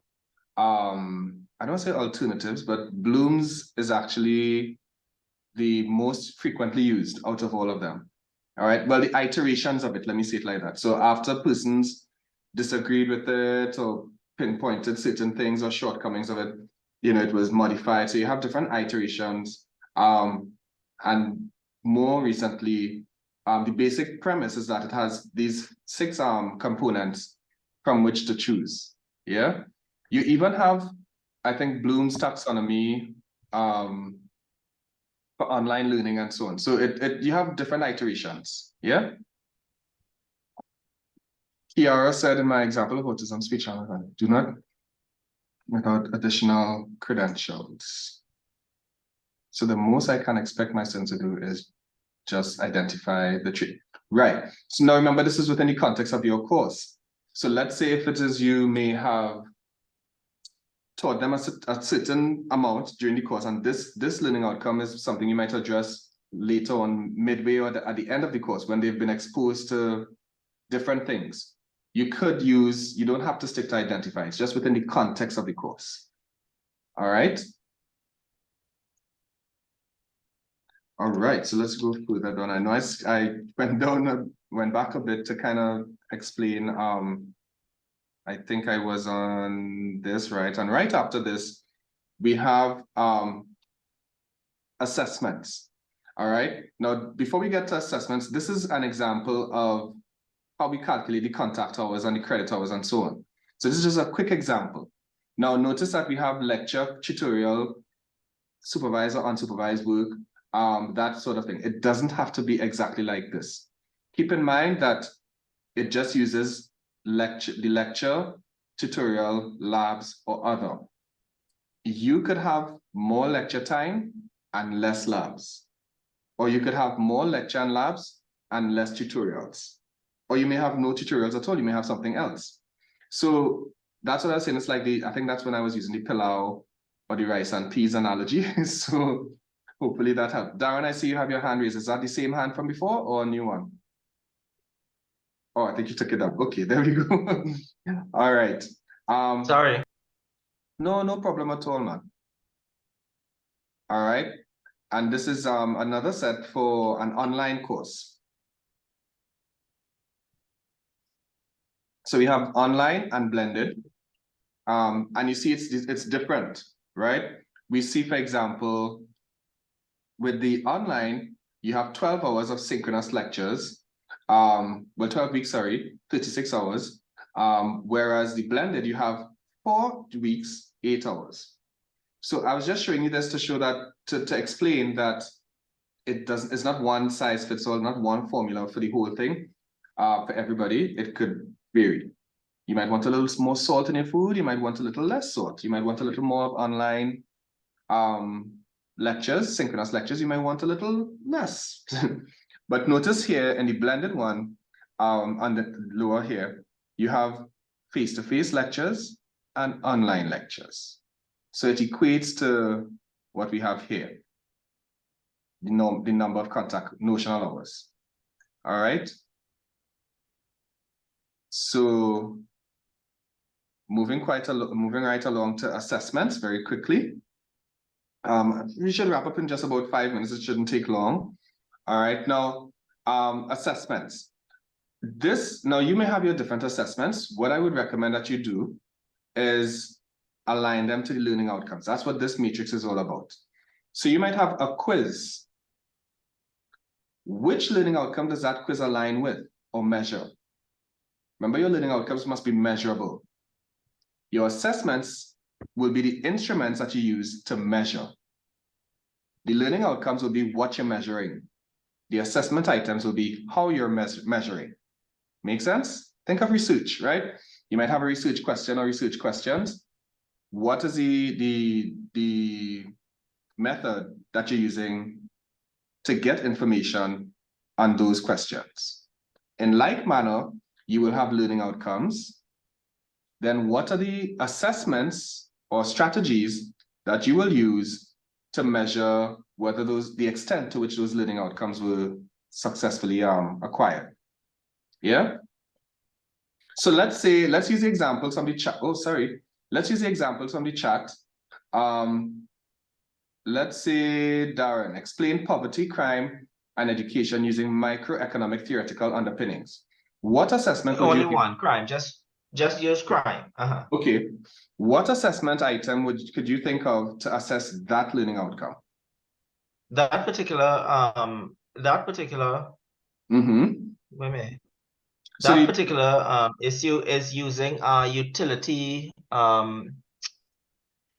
I don't say alternatives, but Bloom's is actually the most frequently used out of all of them. All right, well, the iterations of it, let me say it like that. So after persons disagreed with it or pinpointed certain things or shortcomings of it, it was modified. So you have different iterations. And more recently, the basic premise is that it has these 6 components from which to choose. Yeah. You even have, I think, Bloom's taxonomy for online learning and so on. So you have different iterations. Yeah. Kiara said in my example of autism speech, do not without additional credentials. So the most I can expect my students to do is just identify the tree. Right. So now remember, this is within the context of your course. So let's say if it is you may have taught them a certain amount during the course, and this learning outcome is something you might address later on, midway or at the end of the course, when they've been exposed to different things. You could use, you don't have to stick to identify, it's just within the context of the course. All right. All right, so let's go further down. I know I went back a bit to kind of explain. I think I was on this, right? And right after this, we have assessments. All right. Now, before we get to assessments, this is an example of how we calculate the contact hours and the credit hours and so on. So this is just a quick example. Now, notice that we have lecture, tutorial, supervisor, unsupervised work, that sort of thing. It doesn't have to be exactly like this. Keep in mind that it just uses the lecture, tutorial, labs, or other. You could have more lecture time and less labs. Or you could have more lecture and labs and less tutorials. Or you may have no tutorials at all, you may have something else. So that's what I was saying. It's like I think that's when I was using the pilau or the rice and peas analogy. So hopefully that helped. Darren, I see you have your hand raised. Is that the same hand from before or a new one? Oh, I think you took it up. Okay, there we go. All right. Sorry. No problem at all, man. All right. And this is another set for an online course. So we have online and blended. And you see it's different, right? We see, for example, with the online, you have 12 hours of synchronous lectures. Well, 12 weeks, sorry, 36 hours. Whereas the blended, you have 4 weeks, 8 hours. So I was just showing you this to show that, to explain that it's not one size fits all, not one formula for the whole thing. For everybody, it could vary. You might want a little more salt in your food. You might want a little less salt. You might want a little more online lectures, synchronous lectures. You might want a little less. But notice here in the blended one, on the lower here, you have face-to-face lectures and online lectures. So it equates to what we have here, the number of contact notional hours. All right. So moving right along to assessments very quickly. We should wrap up in just about 5 minutes. It shouldn't take long. All right, now assessments. Now you may have your different assessments. What I would recommend that you do is align them to the learning outcomes. That's what this matrix is all about. So you might have a quiz. Which learning outcome does that quiz align with or measure? Remember, your learning outcomes must be measurable. Your assessments will be the instruments that you use to measure. The learning outcomes will be what you're measuring. The assessment items will be how you're measuring. Make sense? Think of research, right? You might have a research question or research questions. What is the method that you're using to get information on those questions? In like manner, you will have learning outcomes. Then what are the assessments or strategies that you will use to measure whether the extent to which those learning outcomes were successfully acquired? Yeah. So let's use the examples from the chat. Oh, sorry. Let's use the examples from the chat. Let's say, Darren, explain poverty, crime, and education using microeconomic theoretical underpinnings. What assessment would only you one crime, just use crime. Okay. What assessment item could you think of to assess that learning outcome? That particular issue is using utility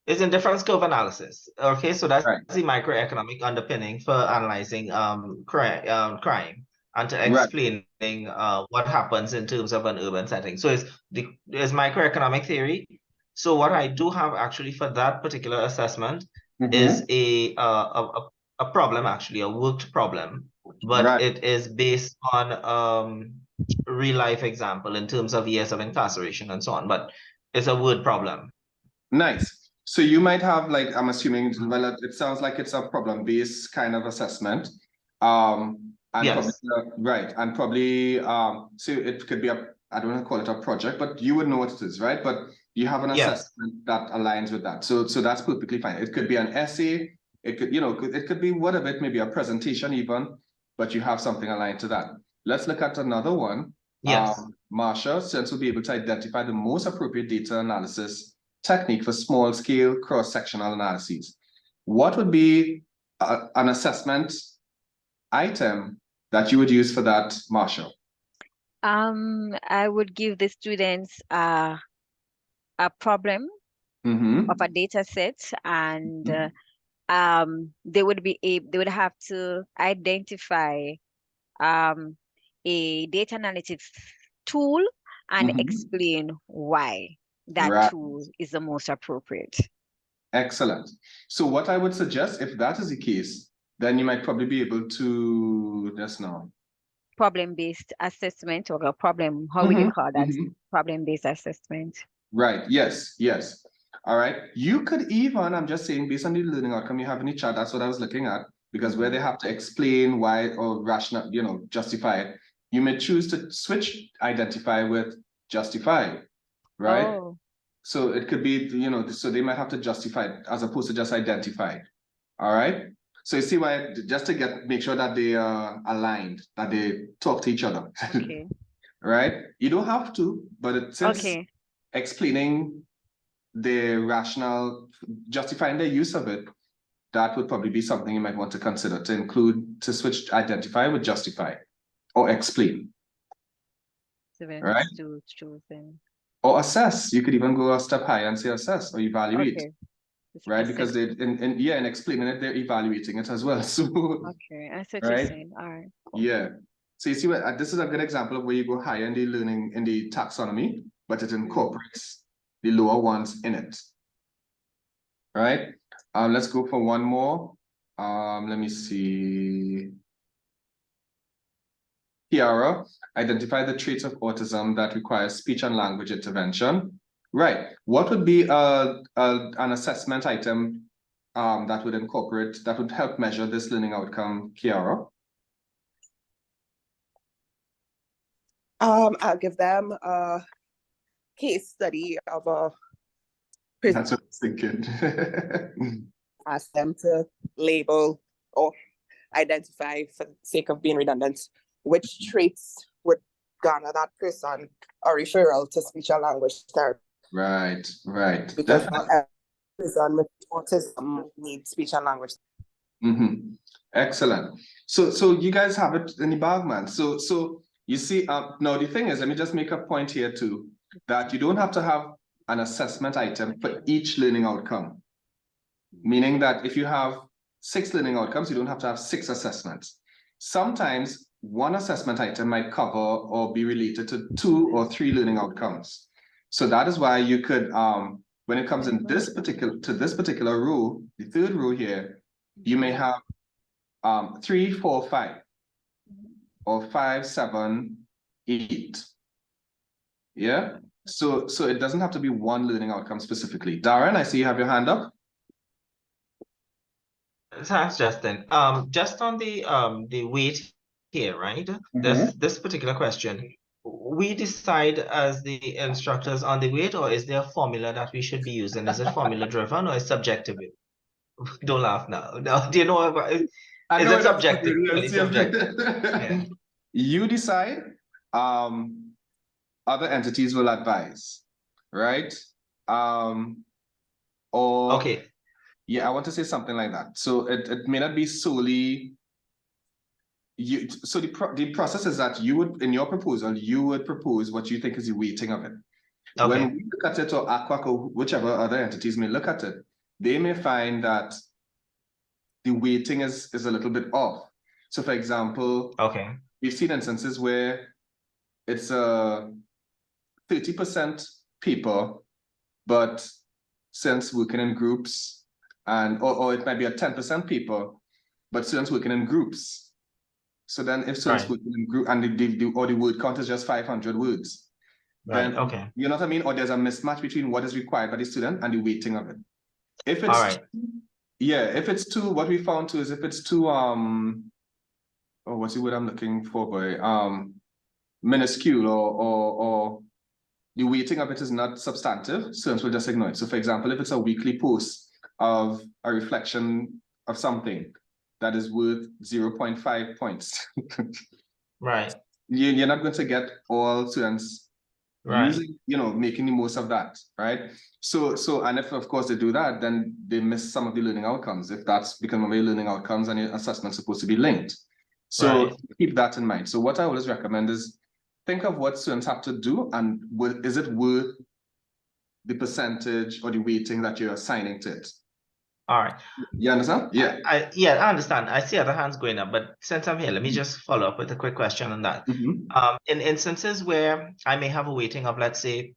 is in difference curve analysis. Okay, so that's the microeconomic underpinning for analyzing crime and to explaining what happens in terms of an urban setting. So it's microeconomic theory. So what I do have actually for that particular assessment is a problem, actually, a worked problem, but it is based on real life example in terms of years of incarceration and so on, but it's a word problem. Nice. So you might have, like, I'm assuming, well, it sounds like it's a problem-based kind of assessment. And Yes. probably, right, and probably, so it could be I don't want to call it a project, but you would know what it is, right? But you have an Yes. assessment that aligns with that. So that's perfectly fine. It could be an essay, it could, it could be whatever, it may be a presentation even, but you have something aligned to that. Let's look at another one. Yes. Marsha, since we'll be able to identify the most appropriate data analysis technique for small-scale cross-sectional analyses. What would be an assessment item that you would use for that, Marsha? I would give the students a problem of a data set, and they would have to identify a data analytics tool and explain why that tool is the most appropriate. Excellent. So what I would suggest, if that is the case, then you might probably be able to, just now. Problem-based assessment, or a problem, how would you call that? Problem-based assessment. Right, yes, yes. All right. You could even, I'm just saying, based on the learning outcome you have in the chat, that's what I was looking at, because where they have to explain why or rational, justify it, you may choose to switch identify with justify, right? Oh. So it could be, so they might have to justify it as opposed to just identify. All right. So you see why, just to make sure that they are aligned, that they talk to each other. Okay. Right? You don't have to, but it's explaining the rationale, justifying the use of it, that would probably be something you might want to consider to include, to switch identify with justify or explain. Right? Or assess. You could even go a step higher and say assess or evaluate. Okay. Right? Because they in explaining it, they're evaluating it as well. So okay, I see what you're saying. All right. Yeah. So you see what this is a good example of where you go higher in the learning in the taxonomy, but it incorporates the lower ones in it. Right? Let's go for one more. Let me see. Kiara, identify the traits of autism that require speech and language intervention. Right. What would be an assessment item that would incorporate, that would help measure this learning outcome, Kiara? I'll give them a case study of a prison. That's what I was thinking. Ask them to label or identify, for the sake of being redundant, which traits would garner that person a referral to speech and language therapy. Right, right. Because not every person with autism needs speech and language. Excellent. So you guys have it in the bag, man. So you see, now the thing is, let me just make a point here too, that you don't have to have an assessment item for each learning outcome. Meaning that if you have 6 learning outcomes, you don't have to have 6 assessments. Sometimes one assessment item might cover or be related to 2 or 3 learning outcomes. So that is why you could, when it comes in this particular row, the 3rd row here, you may have 3, 4, 5, or 5, 7, 8. Yeah. So it doesn't have to be one learning outcome specifically. Darren, I see you have your hand up. Thanks, Justin. Just on the weight here, right? This particular question, we decide as the instructors on the weight, or is there a formula that we should be using? Is it formula driven or is subjective? Don't laugh now. No, do you know about it? Is it subjective? Yeah. You decide. Other entities will advise, right? Or okay. Yeah, I want to say something like that. So it may not be solely you. So the process is that you would, in your proposal, you would propose what you think is the weighting of it. Okay. When we look at it, or ACWAC or whichever other entities may look at it, they may find that the weighting is a little bit off. So for example, we've seen instances where it's 30% people, but since working in groups, and or it might be a 10% people, but students working in groups. So then if students working in group and the word count is just 500 words, then you know what I mean? Or there's a mismatch between what is required by the student and the weighting of it. If it's, if it's too, what we found too is if it's too, what's the word I'm looking for, boy? Minuscule or the weighting of it is not substantive, students will just ignore it. So for example, if it's a weekly post of a reflection of something that is worth 0.5 points, right? You're not going to get all students using, making the most of that, right? So, and if of course they do that, then they miss some of the learning outcomes, if that's because of your learning outcomes and your assessment's supposed to be linked. So keep that in mind. So what I always recommend is think of what students have to do and is it worth the percentage or the weighting that you're assigning to it? All right. You understand? Yeah. I understand. I see other hands going up, but since I'm here, let me just follow up with a quick question on that. In instances where I may have a weighting of, let's say,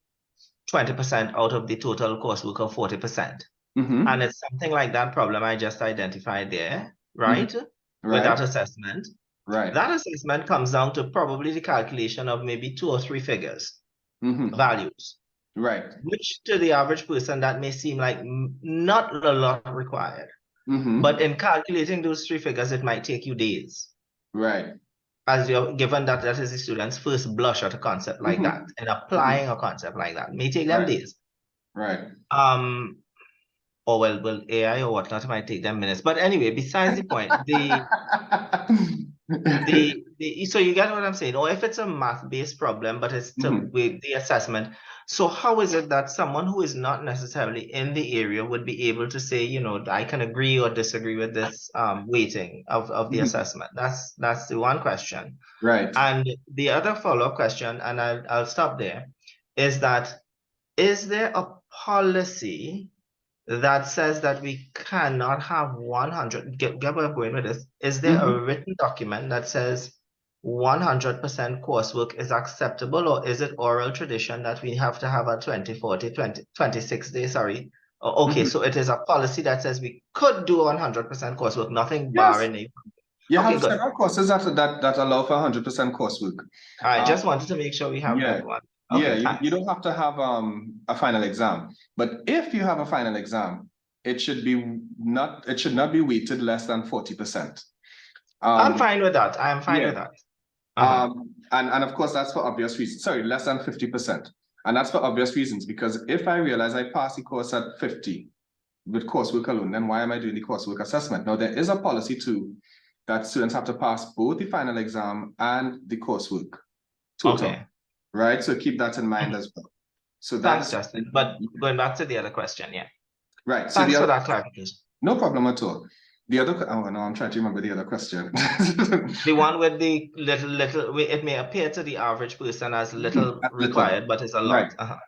20% out of the total coursework of 40%, and it's something like that problem I just identified there, right? With that assessment. Right. That assessment comes down to probably the calculation of maybe 2 or 3 figures, values. Right. Which to the average person, that may seem like not a lot required. But in calculating those 3 figures, it might take you days. Right. As you're given that is the student's first blush at a concept like that, and applying a concept like that may take them days. Right. Or well, AI or whatnot, it might take them minutes. But anyway, besides the point, so you get what I'm saying? Or if it's a math-based problem, but it's with the assessment. So how is it that someone who is not necessarily in the area would be able to say, I can agree or disagree with this weighting of the assessment? That's the one question. Right. And the other follow-up question, and I'll stop there, is that is there a policy that says that we cannot have 100, get where I'm going with this? Is there a written document that says 100% coursework is acceptable, or is it oral tradition that we have to have a 26 days, sorry? Okay, so it is a policy that says we could do 100% coursework, nothing barring it. You have several courses that allow for 100% coursework. I just wanted to make sure we have that one. Okay, you don't have to have a final exam, but if you have a final exam, it should not be weighted less than 40%. I'm fine with that. I'm fine with that. And of course that's for obvious reasons. Sorry, less than 50%, and that's for obvious reasons, because if I realize I passed the course at 50 with coursework alone, then why am I doing the coursework assessment? Now there is a policy too that students have to pass both the final exam and the coursework total. Okay. Right, so keep that in mind as well. So thanks, Justin. But going back to the other question, right. So thanks for that clarification. No problem at all. The other, I'm trying to remember the other question. The one with the little, it may appear to the average person as little required, but it's a lot. Right.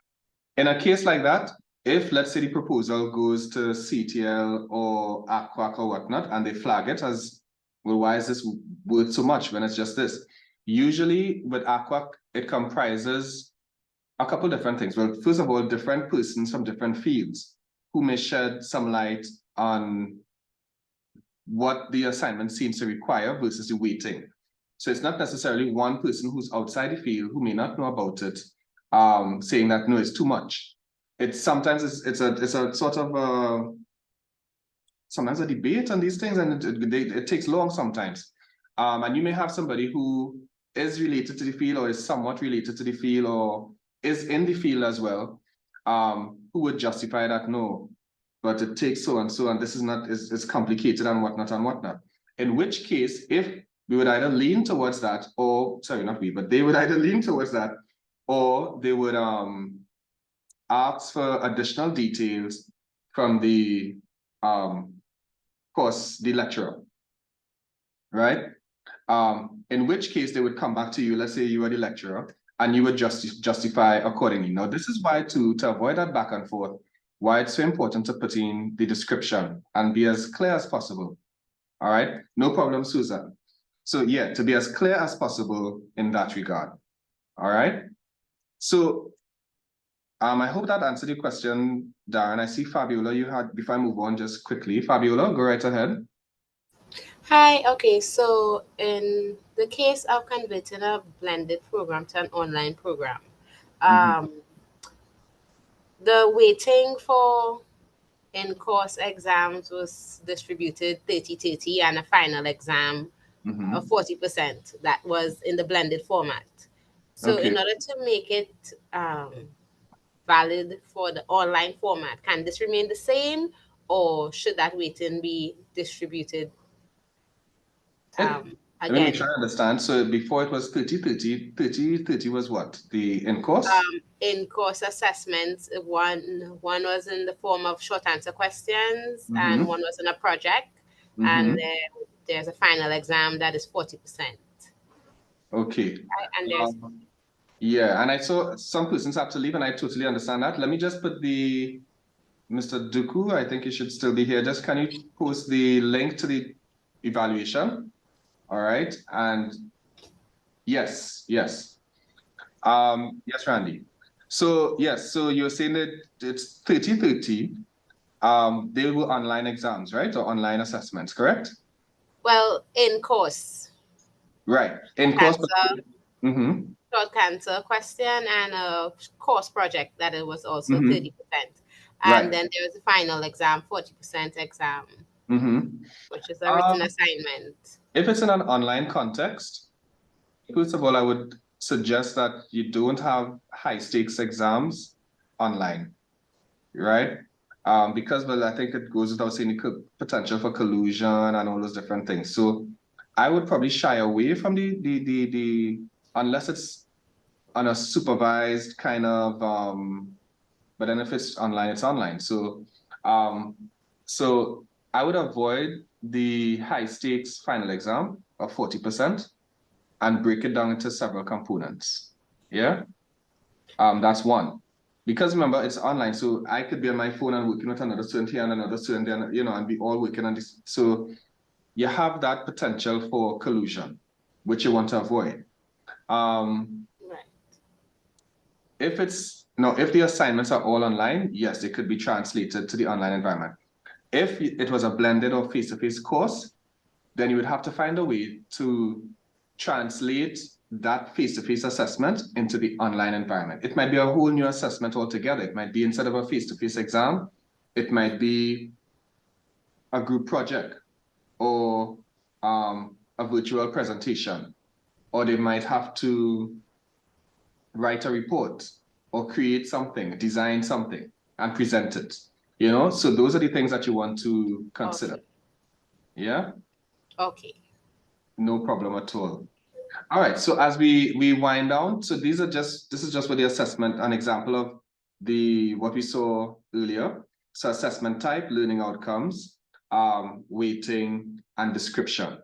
In a case like that, if let's say the proposal goes to CTL or ACWAC or whatnot, and they flag it as, well, why is this worth so much when it's just this? Usually with ACWAC, it comprises a couple different things. Well, first of all, different persons from different fields who may shed some light on what the assignment seems to require versus the weighting. So it's not necessarily one person who's outside the field who may not know about it, saying that no, it's too much. It's sometimes it's a sort of sometimes a debate on these things, and it takes long sometimes. And you may have somebody who is related to the field or is somewhat related to the field or is in the field as well, who would justify that no, but it takes so and so, and this is not, it's complicated and whatnot. In which case, if we would either lean towards that, or sorry, not we, but they would either lean towards that, or they would ask for additional details from the course, the lecturer, right? In which case they would come back to you, let's say you are the lecturer, and you would justify accordingly. Now, this is why to avoid that back and forth, why it's so important to put in the description and be as clear as possible. All right, no problem, Susan. So yeah, to be as clear as possible in that regard. All right. So I hope that answered your question, Darren. I see Fabiola, you had, before I move on, just quickly. Fabiola, go right ahead. Hi, okay, so in the case of converting a blended program to an online program, the weighting for in-course exams was distributed 30-30 and a final exam of 40%. That was in the blended format. So in order to make it valid for the online format, can this remain the same, or should that weighting be distributed Let me make sure I understand. So before it was 30-30, 30-30 was what? The in-course? In-course assessments, one was in the form of short answer questions and one was in a project. And then there's a final exam that is 40%. Okay. And there's yeah, and I saw some persons have to leave, and I totally understand that. Let me just put the Mr. Duku, I think you should still be here. Just can you post the link to the evaluation? All right. And yes. Yes, Randy. So yes, so you're saying that it's 30-30. They were online exams, right? Or online assessments, correct? Well, in course. Right. In course. Short answer question and a course project that it was also 30%. And then there was a final exam, 40% exam, which is a written assignment. If it's in an online context, first of all, I would suggest that you don't have high stakes exams online, right? Because, well, I think it goes without saying the potential for collusion and all those different things. So I would probably shy away from the unless it's on a supervised kind of, but then if it's online, it's online. So, so I would avoid the high stakes final exam of 40% and break it down into several components. Yeah, that's one. Because remember, it's online, so I could be on my phone and working with another student here and another student there, you know, and be all working on this. So you have that potential for collusion, which you want to avoid. If the assignments are all online, yes, they could be translated to the online environment. If it was a blended or face-to-face course, then you would have to find a way to translate that face-to-face assessment into the online environment. It might be a whole new assessment altogether. It might be, instead of a face-to-face exam, it might be a group project or a virtual presentation, or they might have to write a report or create something, design something and present it, you know? So those are the things that you want to consider. Yeah? Okay. No problem at all. All right, so as we wind down, so this is just for the assessment, an example of what we saw earlier. So assessment type, learning outcomes, weighting, and description.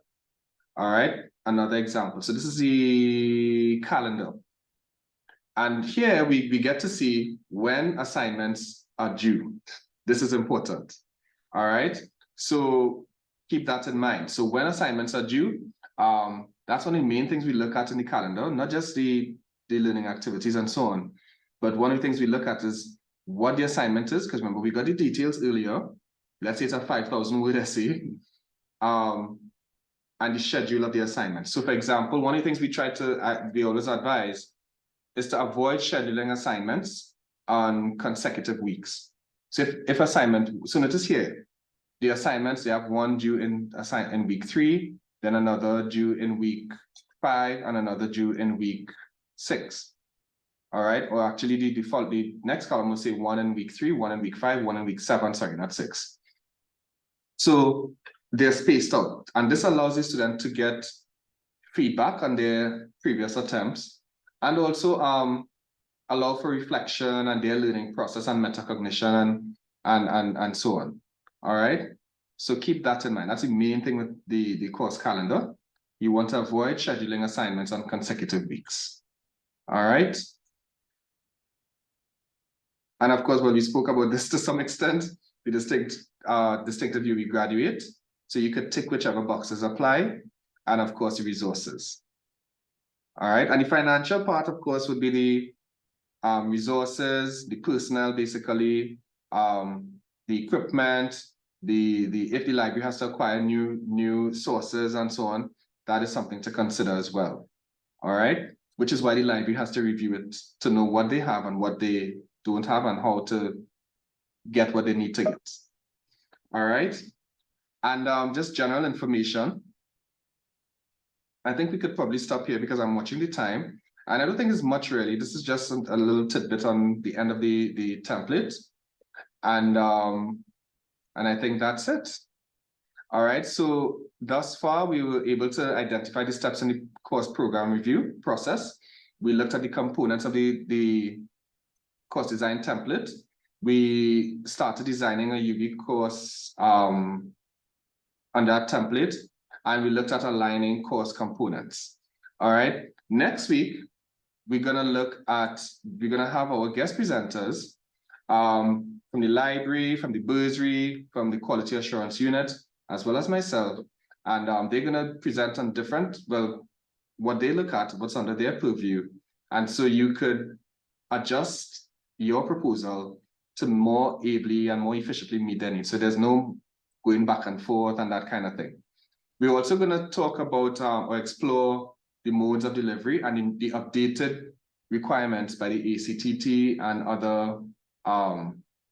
All right, another example. So this is the calendar. And here we get to see when assignments are due. This is important. All right, so keep that in mind. So when assignments are due, that's one of the main things we look at in the calendar, not just the learning activities and so on, but one of the things we look at is what the assignment is, because remember, we got the details earlier. Let's say it's a 5,000 word essay, and the schedule of the assignment. So for example, one of the things we always advise is to avoid scheduling assignments on consecutive weeks. So so notice here, the assignments, they have one due in week 3, then another due in week 5, and another due in week 6. All right, or actually the next column will say 1 in week 3, 1 in week 5, 1 in week 7, sorry, not 6. So they're spaced out, and this allows the student to get feedback on their previous attempts, and also allow for reflection and their learning process and metacognition and so on. All right, so keep that in mind. That's the main thing with the course calendar. You want to avoid scheduling assignments on consecutive weeks. All right. And of course, well, we spoke about this to some extent, the distinctive UWI graduate. So you could tick whichever boxes apply, and of course the resources. All right, and the financial part, of course, would be the resources, the personnel, basically, the equipment, if the library has to acquire new sources and so on, that is something to consider as well. All right, which is why the library has to review it to know what they have and what they don't have and how to get what they need to get. All right. And just general information. I think we could probably stop here because I'm watching the time. And I don't think it's much really. This is just a little tidbit on the end of the template. And I think that's it. All right, so thus far, we were able to identify the steps in the course program review process. We looked at the components of the course design template. We started designing a UB course on that template, and we looked at aligning course components. All right, next week, we're gonna have our guest presenters from the library, from the bursary, from the quality assurance unit, as well as myself. And they're gonna present on what they look at, what's under their purview. And so you could adjust your proposal to more ably and more efficiently meet their needs. So there's no going back and forth and that kind of thing. We're also gonna talk about or explore the modes of delivery and the updated requirements by the ACTT and other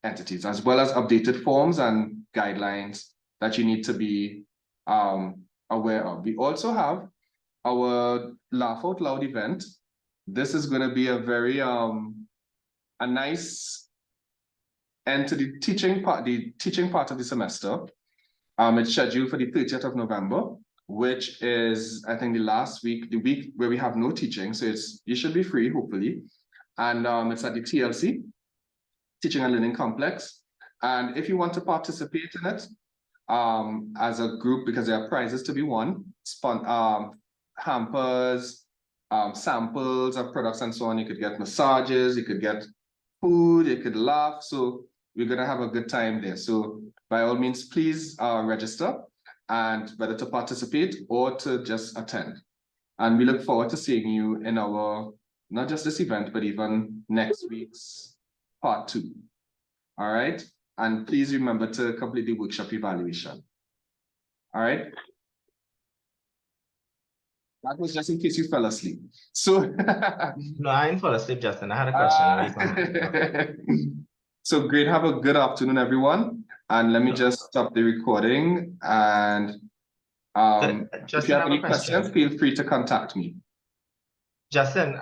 entities, as well as updated forms and guidelines that you need to be aware of. We also have our Laugh Out Loud event. This is going to be a very a nice end to the teaching part of the semester. It's scheduled for the 30th of November, which is, I think, the week where we have no teaching. So you should be free, hopefully. And it's at the TLC, Teaching and Learning Complex. And if you want to participate in it as a group, because there are prizes to be won, hampers, samples of products and so on. You could get massages, you could get food, you could laugh. So we're going to have a good time there. So by all means, please register, and whether to participate or to just attend. And we look forward to seeing you in our, not just this event, but even next week's part 2. All right. And please remember to complete the workshop evaluation. All right. That was just in case you fell asleep. So no, I didn't fall asleep, Justin. I had a question. So great. Have a good afternoon, everyone. And let me just stop the recording. And if you have any questions, feel free to contact me. Justin,